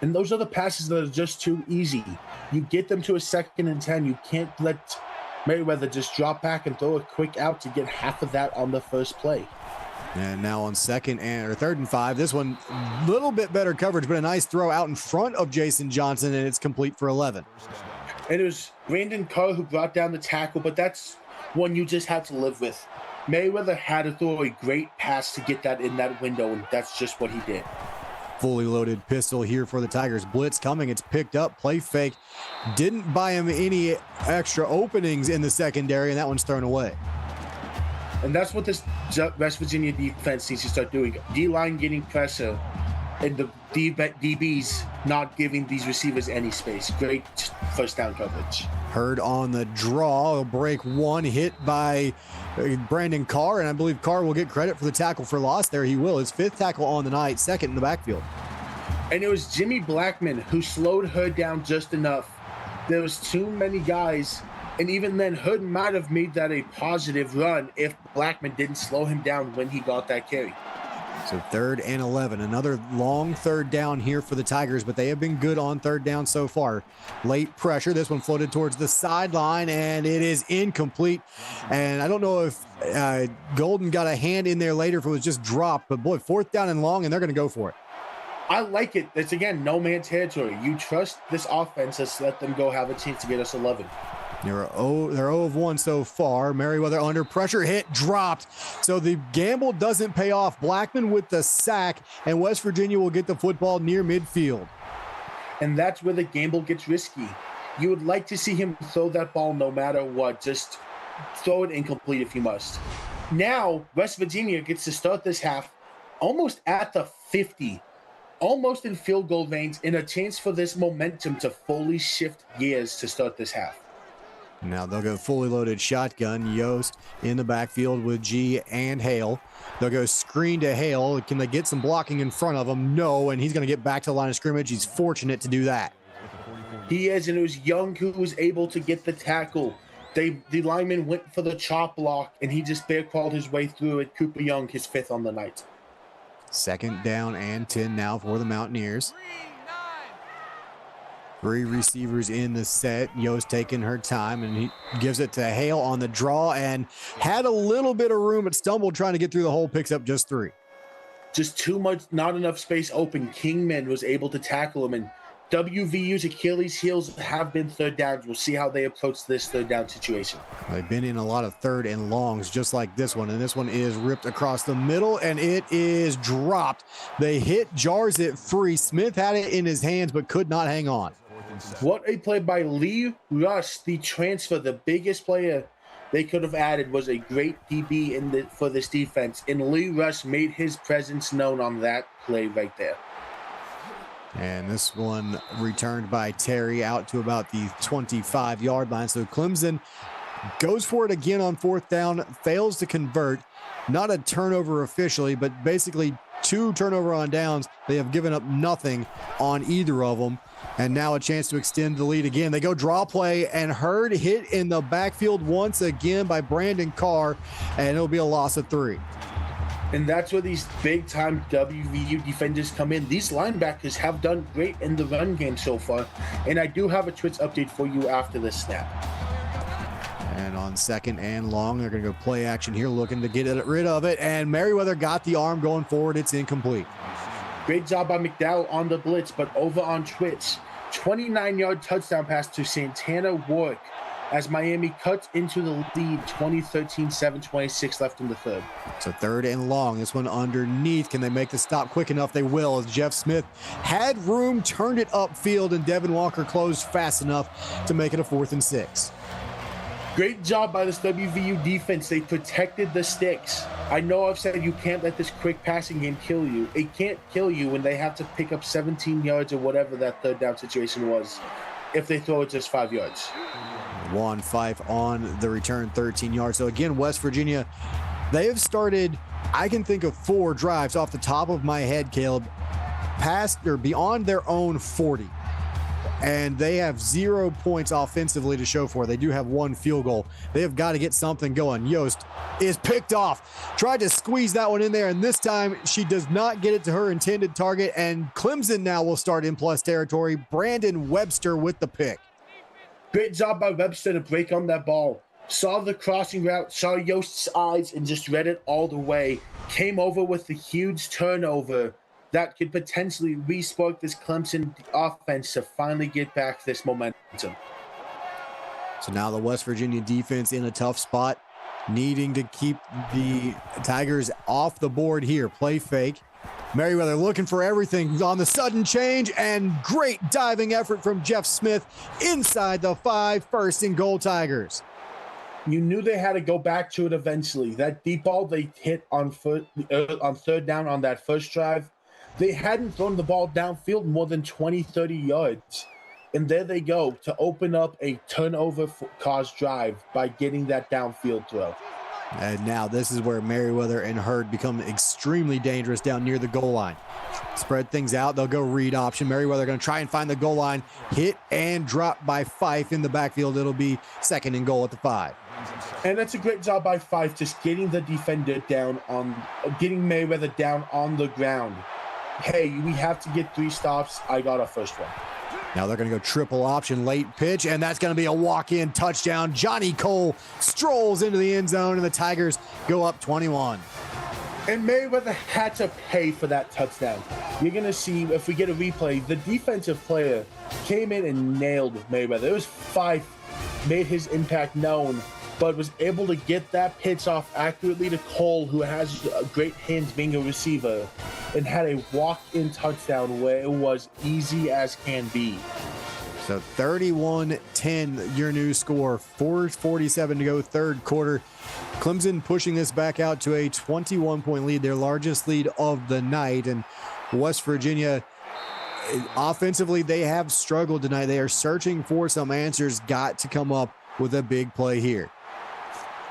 And those are the passes that are just too easy. You get them to a 2nd and 10. You can't let Merriweather just drop back and throw a quick out to get half of that on the first play. And now on 3rd and 5, this one a little bit better coverage, but a nice throw out in front of Jason Johnson, and it's complete for 11. And it was Brandon Carr who brought down the tackle, but that's one you just have to live with. Merriweather had to throw a great pass to get that in that window, and that's just what he did. Fully loaded pistol here for the Tigers. Blitz coming. It's picked up. Play fake. Didn't buy him any extra openings in the secondary, and that one's thrown away. And that's what this West Virginia defense needs to start doing. D-line getting pressure, and the DBs not giving these receivers any space. Great first down coverage. Hurd on the draw. A break one, hit by Brandon Carr, and I believe Carr will get credit for the tackle for loss there. He will. His 5th tackle on the night, 2nd in the backfield. And it was Jimmy Blackman who slowed Hurd down just enough. There was too many guys, and even then, Hurd might have made that a positive run if Blackman didn't slow him down when he got that carry. So 3rd and 11, another long 3rd down here for the Tigers, but they have been good on 3rd down so far. Late pressure. This one floated towards the sideline, and it is incomplete. And I don't know if Golden got a hand in there later if it was just dropped, but boy, 4th down and long, and they're going to go for it. I like it. It's, again, no man territory. You trust this offense. Let's let them go have a chance to get us 11. They're 0 of 1 so far. Merriweather under pressure, hit, dropped. So the gamble doesn't pay off. Blackman with the sack, and West Virginia will get the football near midfield. And that's where the gamble gets risky. You would like to see him throw that ball no matter what. Just throw it incomplete if you must. Now, West Virginia gets to start this half almost at the 50, almost in field goal range, and a chance for this momentum to fully shift gears to start this half. Now they'll go fully loaded shotgun. Yost in the backfield with G and Hale. They'll go screen to Hale. Can they get some blocking in front of him? No, and he's going to get back to the line of scrimmage. He's fortunate to do that. He is, and it was Young who was able to get the tackle. The lineman went for the chop block, and he just bear crawled his way through it. Cooper Young, his 5th on the night. 2nd down and 10 now for the Mountaineers. 3 receivers in the set. Yost taking her time, and he gives it to Hale on the draw and had a little bit of room, but stumbled trying to get through the hole, picks up just 3. Just too much, not enough space open. Kingman was able to tackle him, and WVU's Achilles heels have been 3rd downs. We'll see how they approach this 3rd down situation. They've been in a lot of 3rd and longs just like this one, and this one is ripped across the middle, and it is dropped. The hit jars it free. Smith had it in his hands but could not hang on. What a play by Lee Rush, the transfer, the biggest player they could have added, was a great DB for this defense, and Lee Rush made his presence known on that play right there. And this one returned by Terry out to about the 25-yard line. So Clemson goes for it again on 4th down, fails to convert. Not a turnover officially, but basically 2 turnover on downs. They have given up nothing on either of them. And now a chance to extend the lead again. They go draw play, and Hurd hit in the backfield once again by Brandon Carr, and it'll be a loss of 3. And that's where these big-time WVU defenders come in. These linebackers have done great in the run game so far, and I do have a Twitch update for you after this snap. And on 2nd and long, they're going to go play action here, looking to get rid of it, and Merriweather got the arm going forward. It's incomplete. Great job by McDowell on the blitz, but over on Twitch, 29-yard touchdown pass to Santana Warwick as Miami cuts into the lead, 20-13, 7:26 left in the 3rd. So 3rd and long, this one underneath. Can they make the stop quick enough? They will, as Jeff Smith had room, turned it upfield, and Devin Walker closed fast enough to make it a 4th and 6. Great job by this WVU defense. They protected the sticks. I know I've said you can't let this quick passing game kill you. It can't kill you when they have to pick up 17 yards or whatever that 3rd down situation was if they throw it just 5 yards. Juan Fife on the return, 13 yards. So again, West Virginia, they have started, I can think of 4 drives off the top of my head, Caleb, past or beyond their own 40. And they have 0 points offensively to show for. They do have 1 field goal. They have got to get something going. Yost is picked off. Tried to squeeze that one in there, and this time she does not get it to her intended target. And Clemson now will start in plus territory. Brandon Webster with the pick. Great job by Webster to break on that ball. Saw the crossing route, saw Yost's eyes, and just read it all the way. Came over with a huge turnover that could potentially re-spark this Clemson offense to finally get back this momentum. So now the West Virginia defense in a tough spot, needing to keep the Tigers off the board here. Play fake. Merriweather looking for everything on the sudden change, and great diving effort from Jeff Smith inside the 5, first and goal Tigers. You knew they had to go back to it eventually. That deep ball they hit on third down on that first drive, they hadn't thrown the ball downfield more than 20, 30 yards. And there they go to open up a turnover caused drive by getting that downfield throw. And now this is where Merriweather and Hurd become extremely dangerous down near the goal line. Spread things out. They'll go read option. Merriweather going to try and find the goal line. Hit and drop by Fife in the backfield. It'll be second and goal at the 5. And that's a great job by Fife, just getting the defender down getting Merriweather down on the ground. Hey, we have to get 3 stops. I got our first one. Now they're going to go triple option, late pitch, and that's going to be a walk-in touchdown. Johnny Cole strolls into the end zone, and the Tigers go up 21. And Merriweather had to pay for that touchdown. You're going to see, if we get a replay, the defensive player came in and nailed Merriweather. It was Fife, made his impact known, but was able to get that pitch off accurately to Cole, who has great hands being a receiver, and had a walk-in touchdown where it was easy as can be. So 31-10, your new score. 4:47 to go, third quarter. Clemson pushing this back out to a 21-point lead, their largest lead of the night. And West Virginia, offensively, they have struggled tonight. They are searching for some answers. Got to come up with a big play here.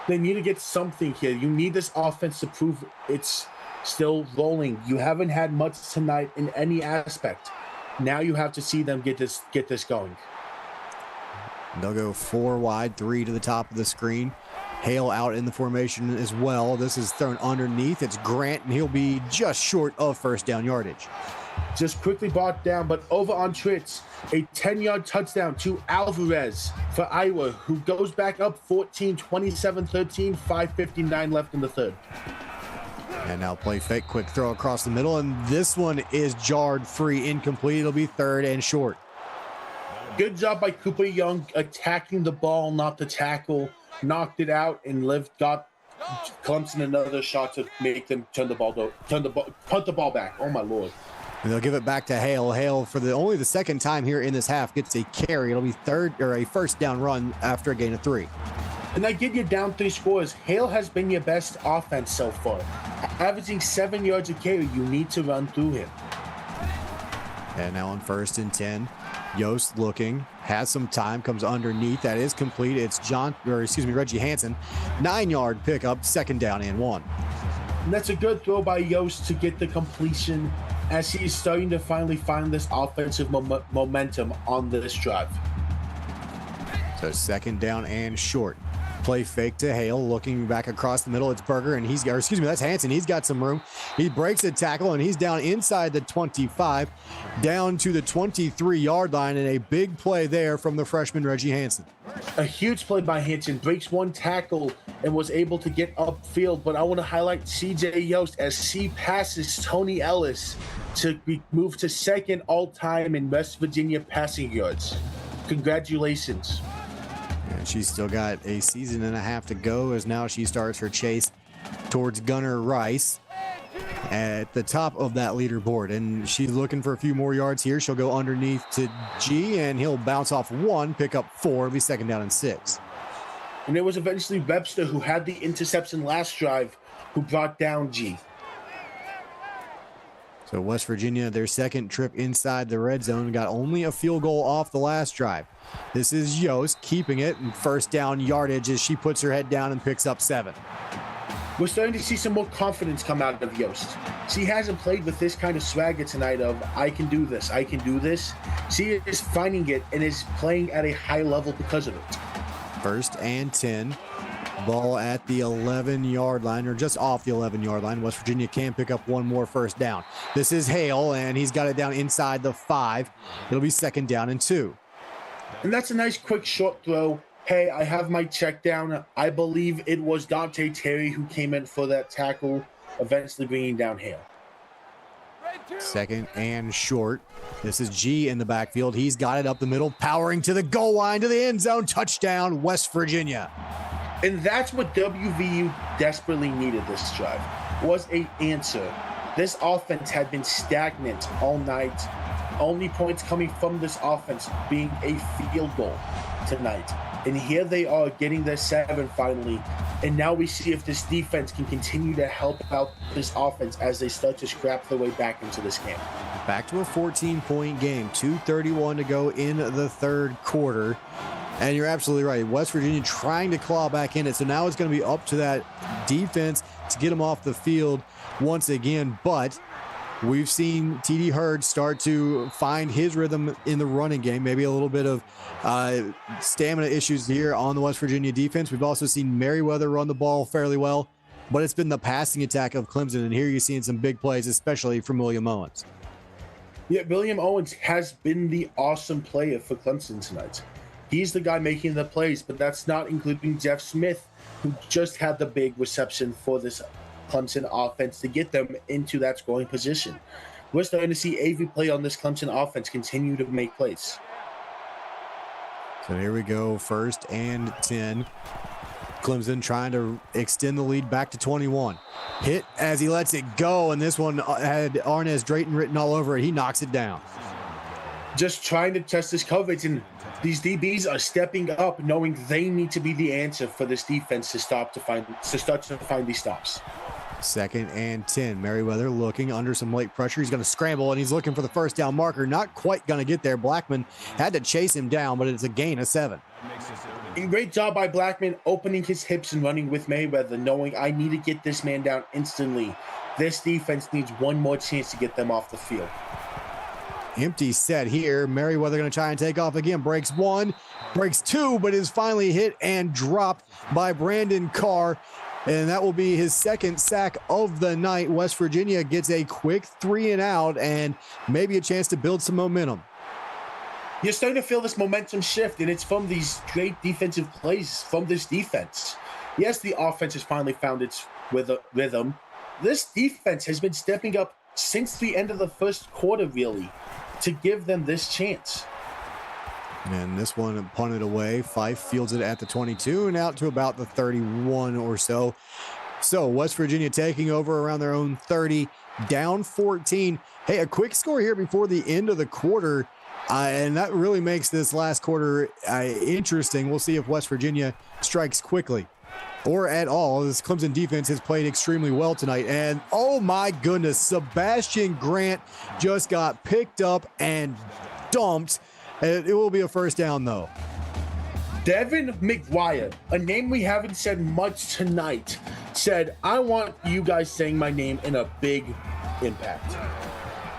They need to get something here. You need this offense to prove it's still rolling. You haven't had much tonight in any aspect. Now you have to see them get this going. They'll go 4 wide, 3 to the top of the screen. Hale out in the formation as well. This is thrown underneath. It's Grant, and he'll be just short of first down yardage. Just quickly brought down, but over on Tritz, a 10-yard touchdown to Alvarez for Iowa, who goes back up 14, 27, 13, 5:59 left in the third. And now play fake, quick throw across the middle, and this one is jarred free, incomplete. It'll be third and short. Good job by Cooper Young attacking the ball, not the tackle, knocked it out, and got Clemson another shot to make them punt the ball back. Oh my Lord. And they'll give it back to Hale. Hale, for only the second time here in this half, gets a carry. It'll be a first down run after a gain of 3. And I get you down 3 scores. Hale has been your best offense so far. Averaging 7 yards a carry, you need to run through him. And now on 1st and 10, Yost looking, has some time, comes underneath. That is complete. It's Reggie Hansen. 9-yard pickup, second down and 1. And that's a good throw by Yost to get the completion as he's starting to finally find this offensive momentum on this drive. So second down and short. Play fake to Hale, looking back across the middle. It's Berger, and that's Hansen. He's got some room. He breaks a tackle, and he's down inside the 25, down to the 23-yard line, and a big play there from the freshman Reggie Hansen. A huge play by Hansen, breaks one tackle and was able to get upfield, but I want to highlight CJ Yost as he passes Tony Ellis to move to second all-time in West Virginia passing yards. Congratulations. And she's still got a season and a half to go as now she starts her chase towards Gunnar Rice at the top of that leaderboard. And she's looking for a few more yards here. She'll go underneath to G, and he'll bounce off 1, pick up 4. It'll be second down and 6. And it was eventually Webster who had the interception last drive who brought down G. So West Virginia, their second trip inside the red zone, got only a field goal off the last drive. This is Yost keeping it, and first down yardage as she puts her head down and picks up 7. We're starting to see some more confidence come out of Yost. She hasn't played with this kind of swagger tonight of, I can do this, I can do this. She is finding it and is playing at a high level because of it. First and 10. Ball at the 11-yard line, or just off the 11-yard line. West Virginia can pick up one more first down. This is Hale, and he's got it down inside the 5. It'll be second down and 2. And that's a nice quick short throw. Hey, I have my check down. I believe it was Dante Terry who came in for that tackle, eventually bringing down Hale. Second and short. This is G in the backfield. He's got it up the middle, powering to the goal line, to the end zone. Touchdown, West Virginia. And that's what WVU desperately needed this drive, was an answer. This offense had been stagnant all night. Only points coming from this offense being a field goal tonight. And here they are getting their 7 finally. And now we see if this defense can continue to help out this offense as they start to scrap their way back into this game. Back to a 14-point game, 2:31 to go in the third quarter. And you're absolutely right. West Virginia trying to claw back in it. So now it's going to be up to that defense to get them off the field once again. But we've seen TD Hurd start to find his rhythm in the running game. Maybe a little bit of stamina issues here on the West Virginia defense. We've also seen Merriweather run the ball fairly well. But it's been the passing attack of Clemson. And here you're seeing some big plays, especially from William Owens. Yeah, William Owens has been the awesome player for Clemson tonight. He's the guy making the plays, but that's not including Jeff Smith, who just had the big reception for this Clemson offense to get them into that scoring position. We're starting to see every play on this Clemson offense continue to make plays. So here we go, 1st and 10. Clemson trying to extend the lead back to 21. Hit as he lets it go, and this one had Arnez Drayton written all over it. He knocks it down. Just trying to test this coverage, and these DBs are stepping up, knowing they need to be the answer for this defense to start to find these stops. 2nd and 10. Merriweather looking under some late pressure. He's going to scramble, and he's looking for the first down marker. Not quite going to get there. Blackman had to chase him down, but it's a gain of 7. And great job by Blackman opening his hips and running with Merriweather, knowing I need to get this man down instantly. This defense needs one more chance to get them off the field. Empty set here. Merriweather going to try and take off again. Breaks 1, breaks 2, but is finally hit and dropped by Brandon Carr. And that will be his 2nd sack of the night. West Virginia gets a quick 3 and out and maybe a chance to build some momentum. You're starting to feel this momentum shift, and it's from these great defensive plays from this defense. Yes, the offense has finally found its rhythm. This defense has been stepping up since the end of the first quarter, really, to give them this chance. And this one punted away. Fife fields it at the 22 and out to about the 31 or so. So West Virginia taking over around their own 30, down 14. Hey, a quick score here before the end of the quarter. And that really makes this last quarter interesting. We'll see if West Virginia strikes quickly or at all. This Clemson defense has played extremely well tonight. And oh my goodness, Sebastian Grant just got picked up and dumped. It will be a first down, though. Devin McGuire, a name we haven't said much tonight, said, I want you guys saying my name in a big impact.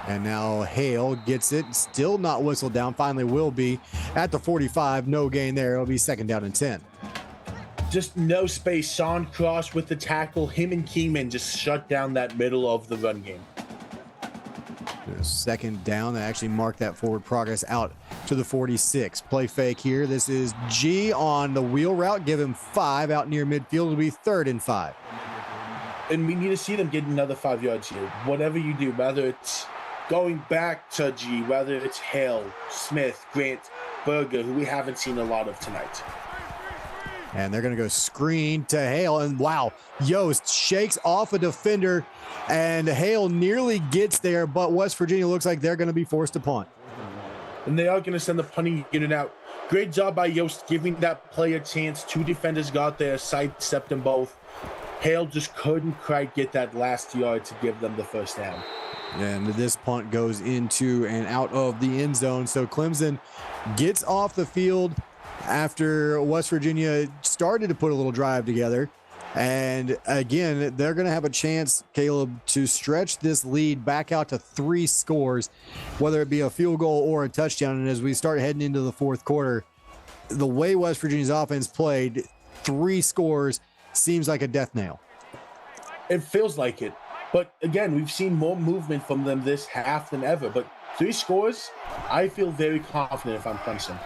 And now Hale gets it. Still not whistled down. Finally will be at the 45. No gain there. It'll be 2nd down and 10. Just no space. Sean Cross with the tackle. Him and Keenan just shut down that middle of the run game. 2nd down. They actually marked that forward progress out to the 46. Play fake here. This is G on the wheel route. Give him 5 out near midfield. It'll be 3rd and 5. And we need to see them get another 5 yards here. Whatever you do, whether it's going back to G, whether it's Hale, Smith, Grant, Berger, who we haven't seen a lot of tonight. And they're going to go screen to Hale. And wow, Yost shakes off a defender. And Hale nearly gets there, but West Virginia looks like they're going to be forced to punt. And they are going to send the punting unit out. Great job by Yost giving that play a chance. 2 defenders got there, sidestepped them both. Hale just couldn't quite get that last yard to give them the first down. And this punt goes into and out of the end zone. So Clemson gets off the field after West Virginia started to put a little drive together. And again, they're going to have a chance, Caleb, to stretch this lead back out to 3 scores, whether it be a field goal or a touchdown. And as we start heading into the 4th quarter, the way West Virginia's offense played, 3 scores seems like a death nail. It feels like it. But again, we've seen more movement from them this half than ever. But 3 scores, I feel very confident if I'm Clemson.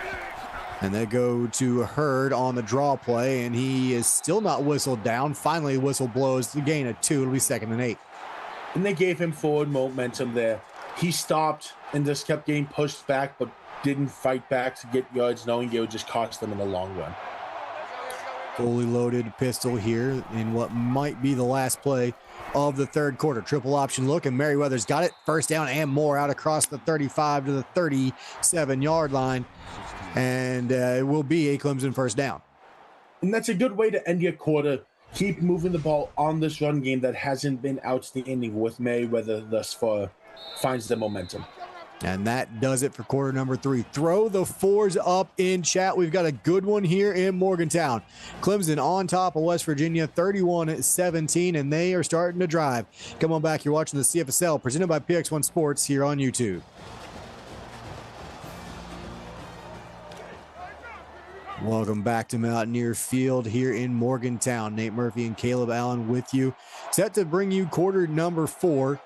And they go to Hurd on the draw play, and he is still not whistled down. Finally, whistle blows the gain of 2. It'll be 2nd and 8. And they gave him forward momentum there. He stopped and just kept getting pushed back, but didn't fight back to get yards, knowing it would just cost them in the long run. Fully loaded pistol here in what might be the last play of the third quarter. Triple option look, and Merriweather's got it. First down and more out across the 35 to the 37-yard line. And it will be a Clemson first down. And that's a good way to end your quarter. Keep moving the ball on this run game that hasn't been outstanding with Merriweather thus far. Finds the momentum. And that does it for quarter number 3. Throw the 4s up in chat. We've got a good one here in Morgantown. Clemson on top of West Virginia, 31-17, and they are starting to drive. Come on back. You're watching the CFSL presented by PX1 Sports here on YouTube. Welcome back to Mountaineer Field here in Morgantown. Nate Murphy and Caleb Allen with you. Set to bring you quarter number 4.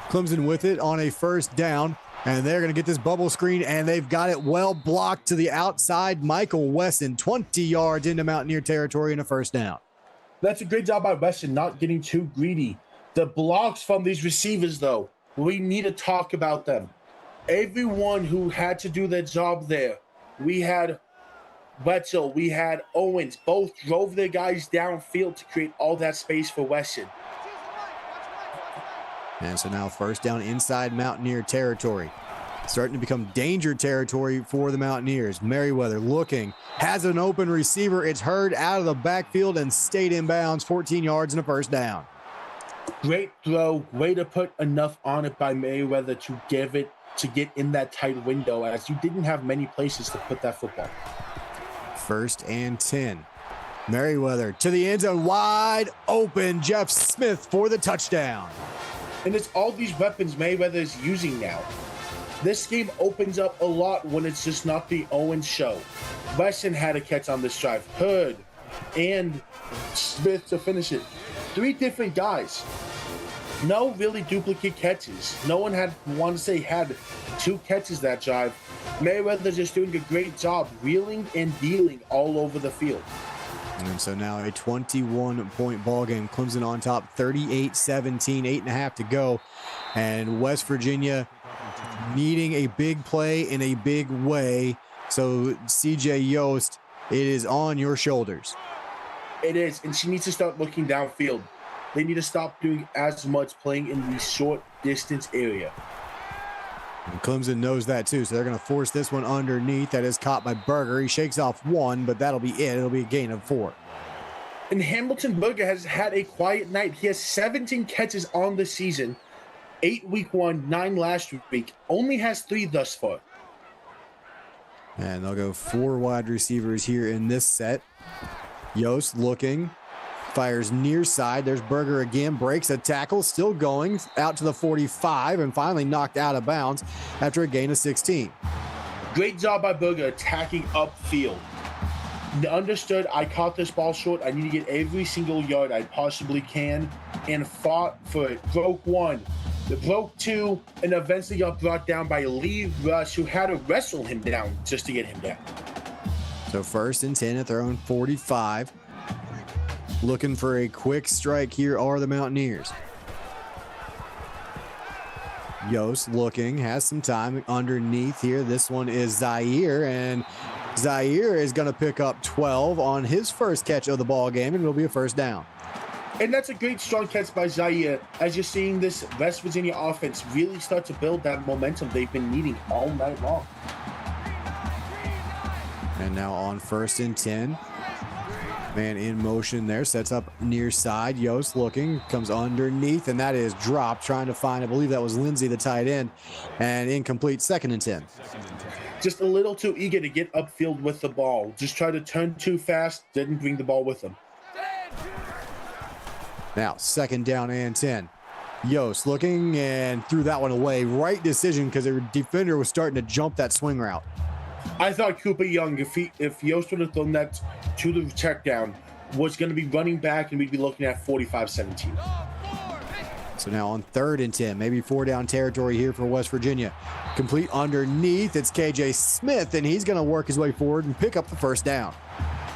Clemson with it on a first down, and they're going to get this bubble screen, and they've got it well blocked to the outside. Michael Wesson, 20 yards into Mountaineer territory and a first down. That's a great job by Wesson, not getting too greedy. The blocks from these receivers, though, we need to talk about them. Everyone who had to do their job there, we had Wetzel, we had Owens, both drove their guys downfield to create all that space for Wesson. And so now first down inside Mountaineer territory. Starting to become danger territory for the Mountaineers. Merriweather looking, has an open receiver. It's heard out of the backfield and stayed in bounds, 14 yards and a first down. Great throw, way to put enough on it by Merriweather to get in that tight window, as you didn't have many places to put that football. First and 10. Merriweather to the end zone, wide open. Jeff Smith for the touchdown. And it's all these weapons Merriweather is using now. This game opens up a lot when it's just not the Owens show. Wesson had a catch on this drive. Hood and Smith to finish it. 3 different guys. No really duplicate catches. No one had 2 catches that drive. Merriweather just doing a great job wheeling and dealing all over the field. And so now a 21-point ball game. Clemson on top, 38-17, 8.5 to go. And West Virginia needing a big play in a big way. So CJ Yost, it is on your shoulders. It is, and she needs to start looking downfield. They need to stop doing as much playing in the short distance area. And Clemson knows that too, so they're going to force this one underneath. That is caught by Berger. He shakes off 1, but that'll be it. It'll be a gain of 4. And Hamilton Berger has had a quiet night. He has 17 catches on the season, 8 week 1, 9 last week. Only has 3 thus far. And they'll go 4 wide receivers here in this set. Yost looking, fires near side. There's Berger again, breaks a tackle, still going out to the 45, and finally knocked out of bounds after a gain of 16. Great job by Berger attacking upfield. Understood, I caught this ball short. I need to get every single yard I possibly can, and fought for it. Broke 1, broke 2, and eventually got brought down by Lee Rush, who had to wrestle him down just to get him down. So first and 10 at their own 45. Looking for a quick strike here are the Mountaineers. Yost looking, has some time underneath here. This one is Zaire, and Zaire is going to pick up 12 on his first catch of the ball game, and it'll be a first down. And that's a great strong catch by Zaire, as you're seeing this West Virginia offense really start to build that momentum they've been needing all night long. And now on first and 10. Man in motion there, sets up near side. Yost looking, comes underneath, and that is dropped, trying to find, I believe that was Lindsey, the tight end, and incomplete. Second and 10. Just a little too eager to get upfield with the ball. Just tried to turn too fast, didn't bring the ball with him. Now, second down and 10. Yost looking and threw that one away. Right decision, because their defender was starting to jump that swing route. I thought Cooper Young, if Yost would have thrown that to the check down, was going to be running back, and we'd be looking at 45-17. So now on third and 10, maybe 4 down territory here for West Virginia. Complete underneath, it's KJ Smith, and he's going to work his way forward and pick up the first down.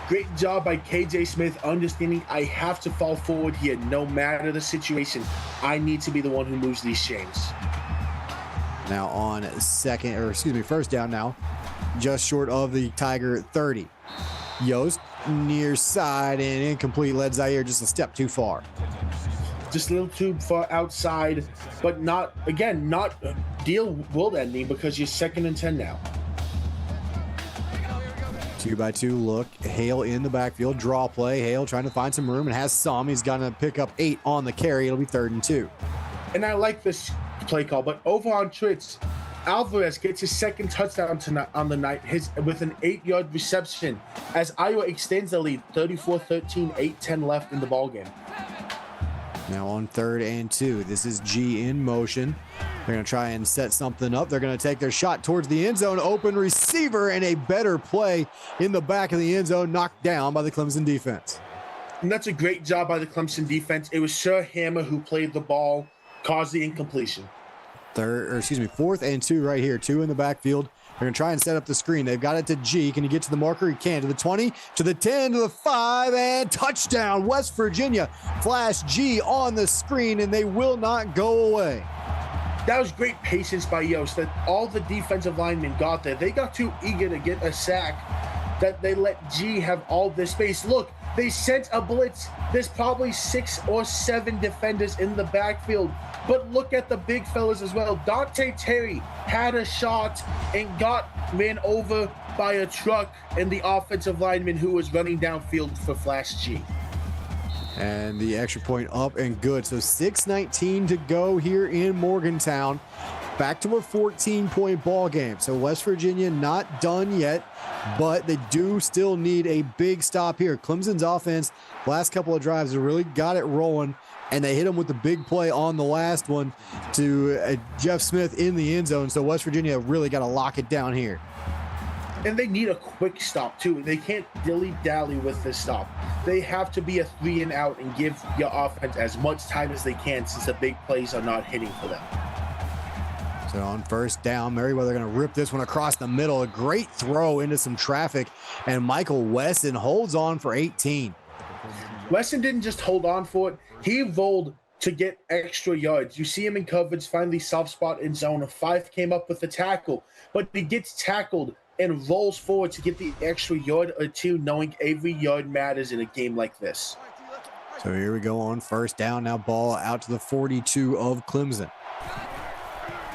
Great job by KJ Smith, understanding I have to fall forward here no matter the situation. I need to be the one who moves these chains. Now on first down now, just short of the Tiger 30. Yost near side and incomplete, led Zaire just a step too far. just a little too far outside, but not deal world ending because you're 2nd and 10 now. 2-by-2 look. Hale in the backfield. Draw play. Hale trying to find some room and has some. He's going to pick up 8 on the carry. It'll be 3rd and 2. And I like this play call, but over on Tritz, Alvarez gets his 2nd touchdown tonight on the night with an 8-yard reception as Iowa extends the lead 34-13, 8-10 left in the ballgame. Now on 3rd and 2. This is G in motion. They're going to try and set something up. They're going to take their shot towards the end zone. Open receiver and a better play in the back of the end zone, knocked down by the Clemson defense. And that's a great job by the Clemson defense. It was Sir Hammer who played the ball, caused the incompletion. 4th and 2 right here. 2 in the backfield. They're going to try and set up the screen. They've got it to G. Can he get to the marker? He can. To the 20, to the 10, to the 5, and touchdown. West Virginia flash G on the screen, and they will not go away. That was great patience by Yost that all the defensive linemen got there. They got too eager to get a sack that they let G have all this space. Look, they sent a blitz. There's probably 6 or 7 defenders in the backfield. But look at the big fellas as well. Dante Terry had a shot and got ran over by a truck and the offensive lineman who was running downfield for Flash G. And the extra point up and good. So 6:19 to go here in Morgantown. Back to a 14-point ball game. So West Virginia not done yet, but they do still need a big stop here. Clemson's offense, last couple of drives, have really got it rolling, and they hit him with the big play on the last one to Jeff Smith in the end zone. So West Virginia really got to lock it down here. And they need a quick stop, too. They can't dilly-dally with this stop. They have to be a 3-and-out and give your offense as much time as they can since the big plays are not hitting for them. So on 1st down, Merriweather going to rip this one across the middle. A great throw into some traffic, and Michael Weston holds on for 18. Weston didn't just hold on for it. He rolled to get extra yards. You see him in coverage, finally soft spot in zone. A 5 came up with the tackle, but he gets tackled and rolls forward to get the extra yard or 2, knowing every yard matters in a game like this. So here we go on 1st down. Now ball out to the 42 of Clemson.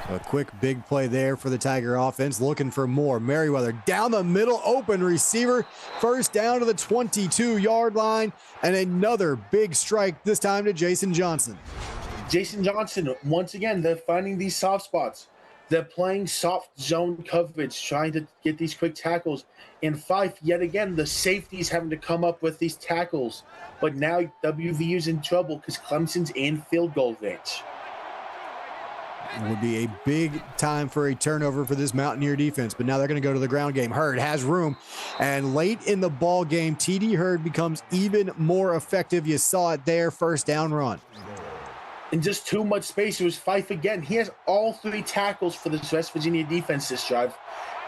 So a quick big play there for the Tiger offense, looking for more. Merriweather down the middle, open receiver. 1st down to the 22-yard line, and another big strike, this time to Jason Johnson. Jason Johnson, once again, they're finding these soft spots. They're playing soft zone coverage, trying to get these quick tackles. In Fife, yet again, the safety's having to come up with these tackles. But now WVU's in trouble because Clemson's in field goal range. It would be a big time for a turnover for this Mountaineer defense, but now they're going to go to the ground game. Hurd has room, and late in the ball game, TD Hurd becomes even more effective. You saw it there, 1st down run. And just too much space. It was Fife again. He has all 3 tackles for the West Virginia defense this drive.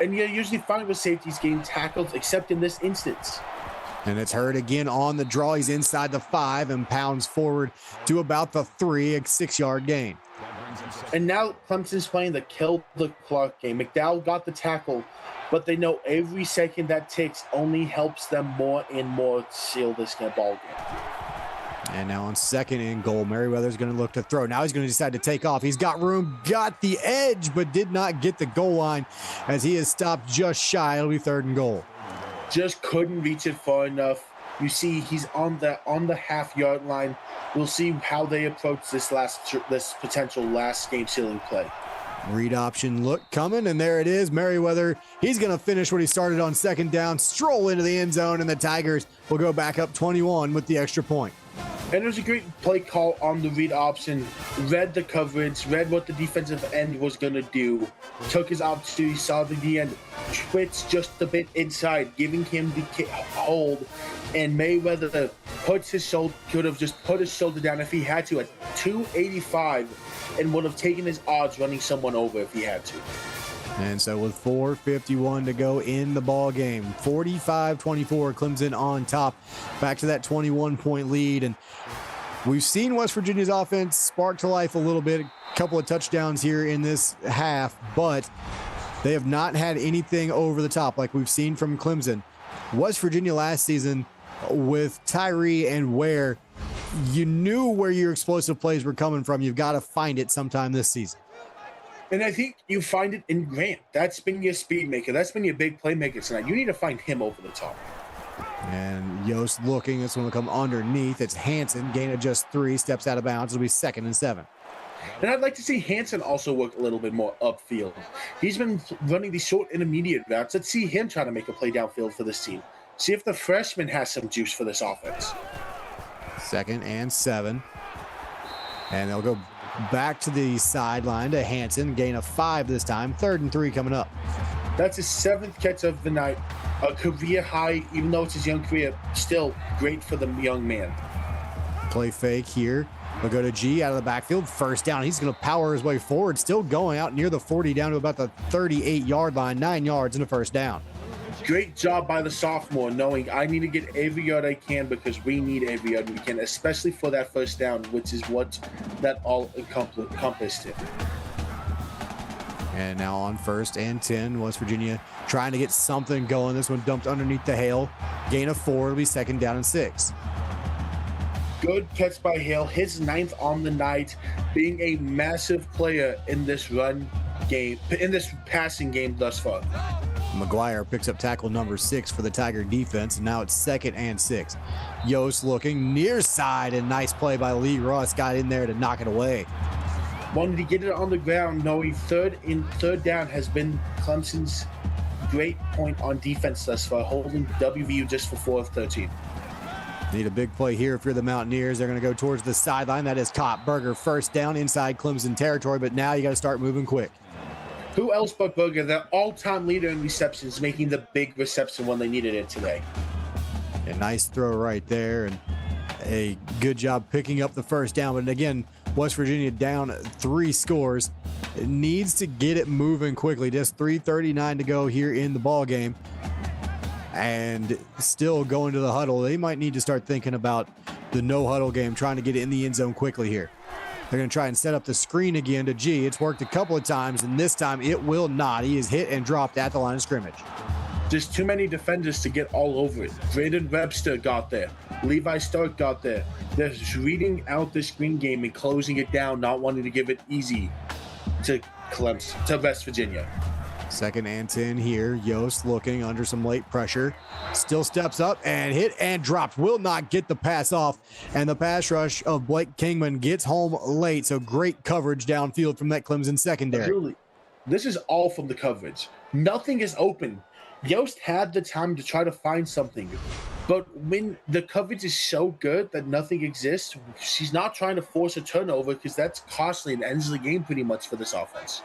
And you're usually fine with safeties getting tackled, except in this instance. And it's Hurd again on the draw. He's inside the 5 and pounds forward to about the 3, a 6-yard gain. And now Clemson's playing the kill the clock game. McDowell got the tackle, but they know every second that ticks only helps them more and more seal this ball game. And now on 2nd and goal, Merriweather's going to look to throw. Now he's going to decide to take off. He's got room, got the edge, but did not get the goal line as he is stopped just shy. It'll be 3rd and goal. Just couldn't reach it far enough. You see he's on the half-yard line. We'll see how they approach this potential last game-sealing play. Read option look coming, and there it is. Merriweather, he's going to finish what he started on 2nd down, stroll into the end zone, and the Tigers will go back up 21 with the extra point. And it was a great play call on the read option. Read the coverage, read what the defensive end was going to do. Took his opportunity, saw the end. Twitch just a bit inside, giving him the hold. And Mayweather could have just put his shoulder down if he had to at 285 and would have taken his odds running someone over if he had to. And so with 4:51 to go in the ball game, 45-24, Clemson on top, back to that 21-point lead. And we've seen West Virginia's offense spark to life a little bit, a couple of touchdowns here in this half, but they have not had anything over the top like we've seen from Clemson. West Virginia last season with Tyree and Ware you knew where your explosive plays were coming from. You've got to find it sometime this season. And I think you find it in Grant. That's been your speed maker. That's been your big playmaker tonight. You need to find him over the top. And Yost looking. This one will come underneath. It's Hansen. Gain of just 3. Steps out of bounds. It'll be 2nd and 7. And I'd like to see Hansen also work a little bit more upfield. He's been running these short intermediate routes. Let's see him try to make a play downfield for this team. See if the freshman has some juice for this offense. 2nd and 7. And they'll go back to the sideline to Hansen. Gain of 5 this time. 3rd and 3 coming up. That's his 7th catch of the night. A career high, even though it's his young career, still great for the young man. Play fake here. We'll go to G out of the backfield. 1st down. He's going to power his way forward. Still going out near the 40 down to about the 38-yard line. 9 yards and a 1st down. Great job by the sophomore, knowing I need to get every yard I can because we need every yard we can, especially for that 1st down, which is what that all encompassed it. And now on 1st and 10, West Virginia trying to get something going. This one dumped underneath the Hale. Gain of 4. It'll be 2nd down and 6. Good catch by Hale. His 9th on the night, being a massive player in this run game, in this passing game thus far. McGuire picks up tackle number 6 for the Tiger defense, and now it's 2nd and 6. Yost looking near side, and nice play by Lee Ross. Got in there to knock it away. Wanted to get it on the ground, knowing 3rd down has been Clemson's great point on defense thus far, holding WVU just for 4 of 13. Need a big play here if you're the Mountaineers. They're going to go towards the sideline. That is caught. Berger 1st down inside Clemson territory, but now you got to start moving quick. Who else but Berger, the all-time leader in receptions, making the big reception when they needed it today. A nice throw right there, and a good job picking up the 1st down. But again, West Virginia down 3 scores. It needs to get it moving quickly. Just 3:39 to go here in the ball game, and still going to the huddle. They might need to start thinking about the no huddle game, trying to get it in the end zone quickly here. They're going to try and set up the screen again to G. It's worked a couple of times, and this time it will not. He is hit and dropped at the line of scrimmage. Just too many defenders to get all over it. Braden Webster got there. Levi Stark got there. They're just reading out the screen game and closing it down, not wanting to give it easy to Clemson, to West Virginia. 2nd and 10 here. Yost looking under some late pressure. Still steps up and hit and dropped. Will not get the pass off. And the pass rush of Blake Kingman gets home late. So great coverage downfield from that Clemson secondary. Truly, this is all from the coverage. Nothing is open. Yost had the time to try to find something. But when the coverage is so good that nothing exists, she's not trying to force a turnover because that's costly and ends the game pretty much for this offense.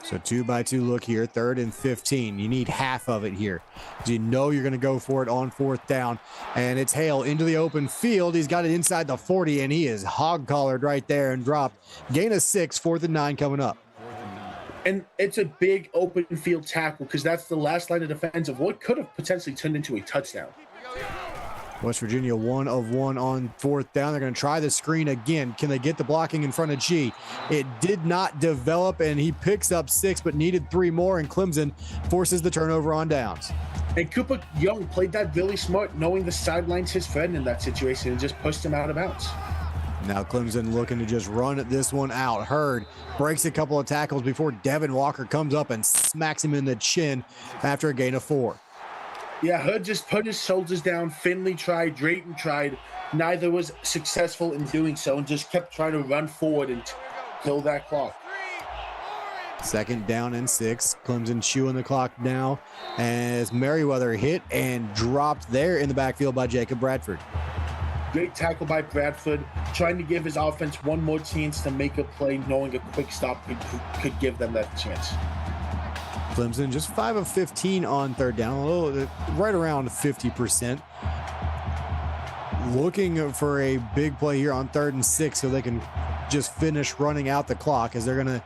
So 2-by-2 look here, 3rd and 15. You need half of it here. You know you're going to go for it on 4th down. And it's Hale into the open field. He's got it inside the 40, and he is hog-collared right there and dropped. Gain of 6, 4th and 9 coming up. And it's a big open field tackle because that's the last line of defense of what could have potentially turned into a touchdown. West Virginia 1 of 1 on 4th down. They're going to try the screen again. Can they get the blocking in front of G? It did not develop, and he picks up 6, but needed 3 more, and Clemson forces the turnover on downs. And Cooper Young played that really smart, knowing the sideline's his friend in that situation, and just pushed him out of bounds. Now Clemson looking to just run this one out. Hurd breaks a couple of tackles before Devin Walker comes up and smacks him in the chin after a gain of 4. Yeah, Hurd just put his shoulders down. Finley tried, Drayton tried. Neither was successful in doing so and just kept trying to run forward and kill that clock. 2nd down and 6. Clemson chewing the clock now as Merriweather hit and dropped there in the backfield by Jacob Bradford. Great tackle by Bradford, trying to give his offense one more chance to make a play, knowing a quick stop could give them that chance. Clemson just 5 of 15 on 3rd down, right around 50%. Looking for a big play here on 3rd and 6 so they can just finish running out the clock, as they're going to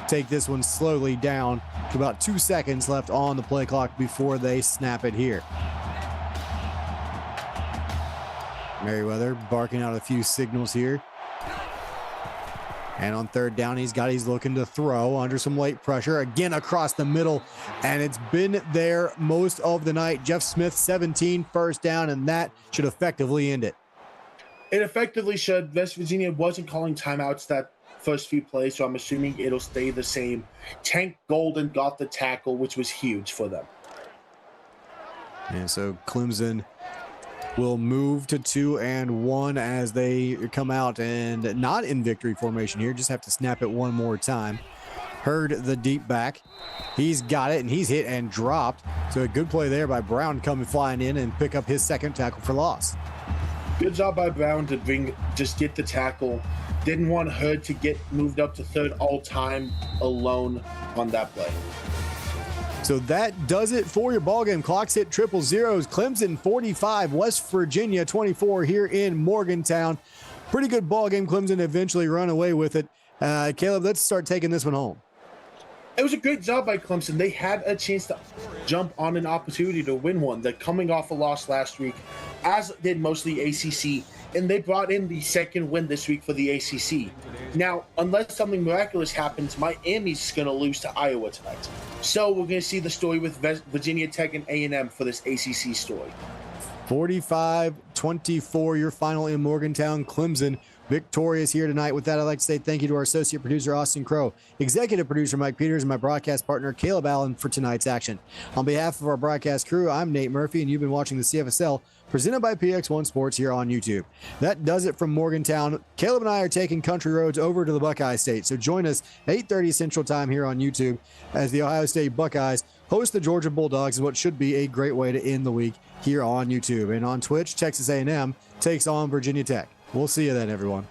take this one slowly down to about 2 seconds left on the play clock before they snap it here. Merriweather barking out a few signals here. And on 3rd down, he's looking to throw under some late pressure. Again, across the middle. And it's been there most of the night. Jeff Smith, 17, 1st down, and that should effectively end it. It effectively should. West Virginia wasn't calling timeouts that first few plays, so I'm assuming it'll stay the same. Tank Golden got the tackle, which was huge for them. And so Clemson will move to 2-1 as they come out and not in victory formation here. Just have to snap it one more time. Heard the deep back. He's got it, and he's hit and dropped. So a good play there by Brown coming flying in and pick up his second tackle for loss. Good job by Brown to just get the tackle. Didn't want Hurd to get moved up to third all-time alone on that play. So that does it for your ball game. Clocks hit triple zeros. Clemson 45, West Virginia 24 here in Morgantown. Pretty good ball game. Clemson eventually run away with it. Caleb, let's start taking this one home. It was a great job by Clemson. They had a chance to jump on an opportunity to win one. They're coming off a loss last week, as did most of the ACC, and they brought in the second win this week for the ACC. Now, unless something miraculous happens, Miami's going to lose to Iowa tonight. So we're going to see the story with Virginia Tech and A&M for this ACC story. 45-24, your final in Morgantown. Clemson victorious here tonight. With that, I'd like to say thank you to our associate producer, Austin Crow, executive producer, Mike Peters, and my broadcast partner, Caleb Allen, for tonight's action. On behalf of our broadcast crew, I'm Nate Murphy, and you've been watching the CFSL presented by PX1 Sports here on YouTube. That does it from Morgantown. Caleb and I are taking country roads over to the Buckeye State, so join us 8:30 Central Time here on YouTube as the Ohio State Buckeyes host the Georgia Bulldogs in what should be a great way to end the week here on YouTube. And on Twitch, Texas A&M takes on Virginia Tech. We'll see you then, everyone.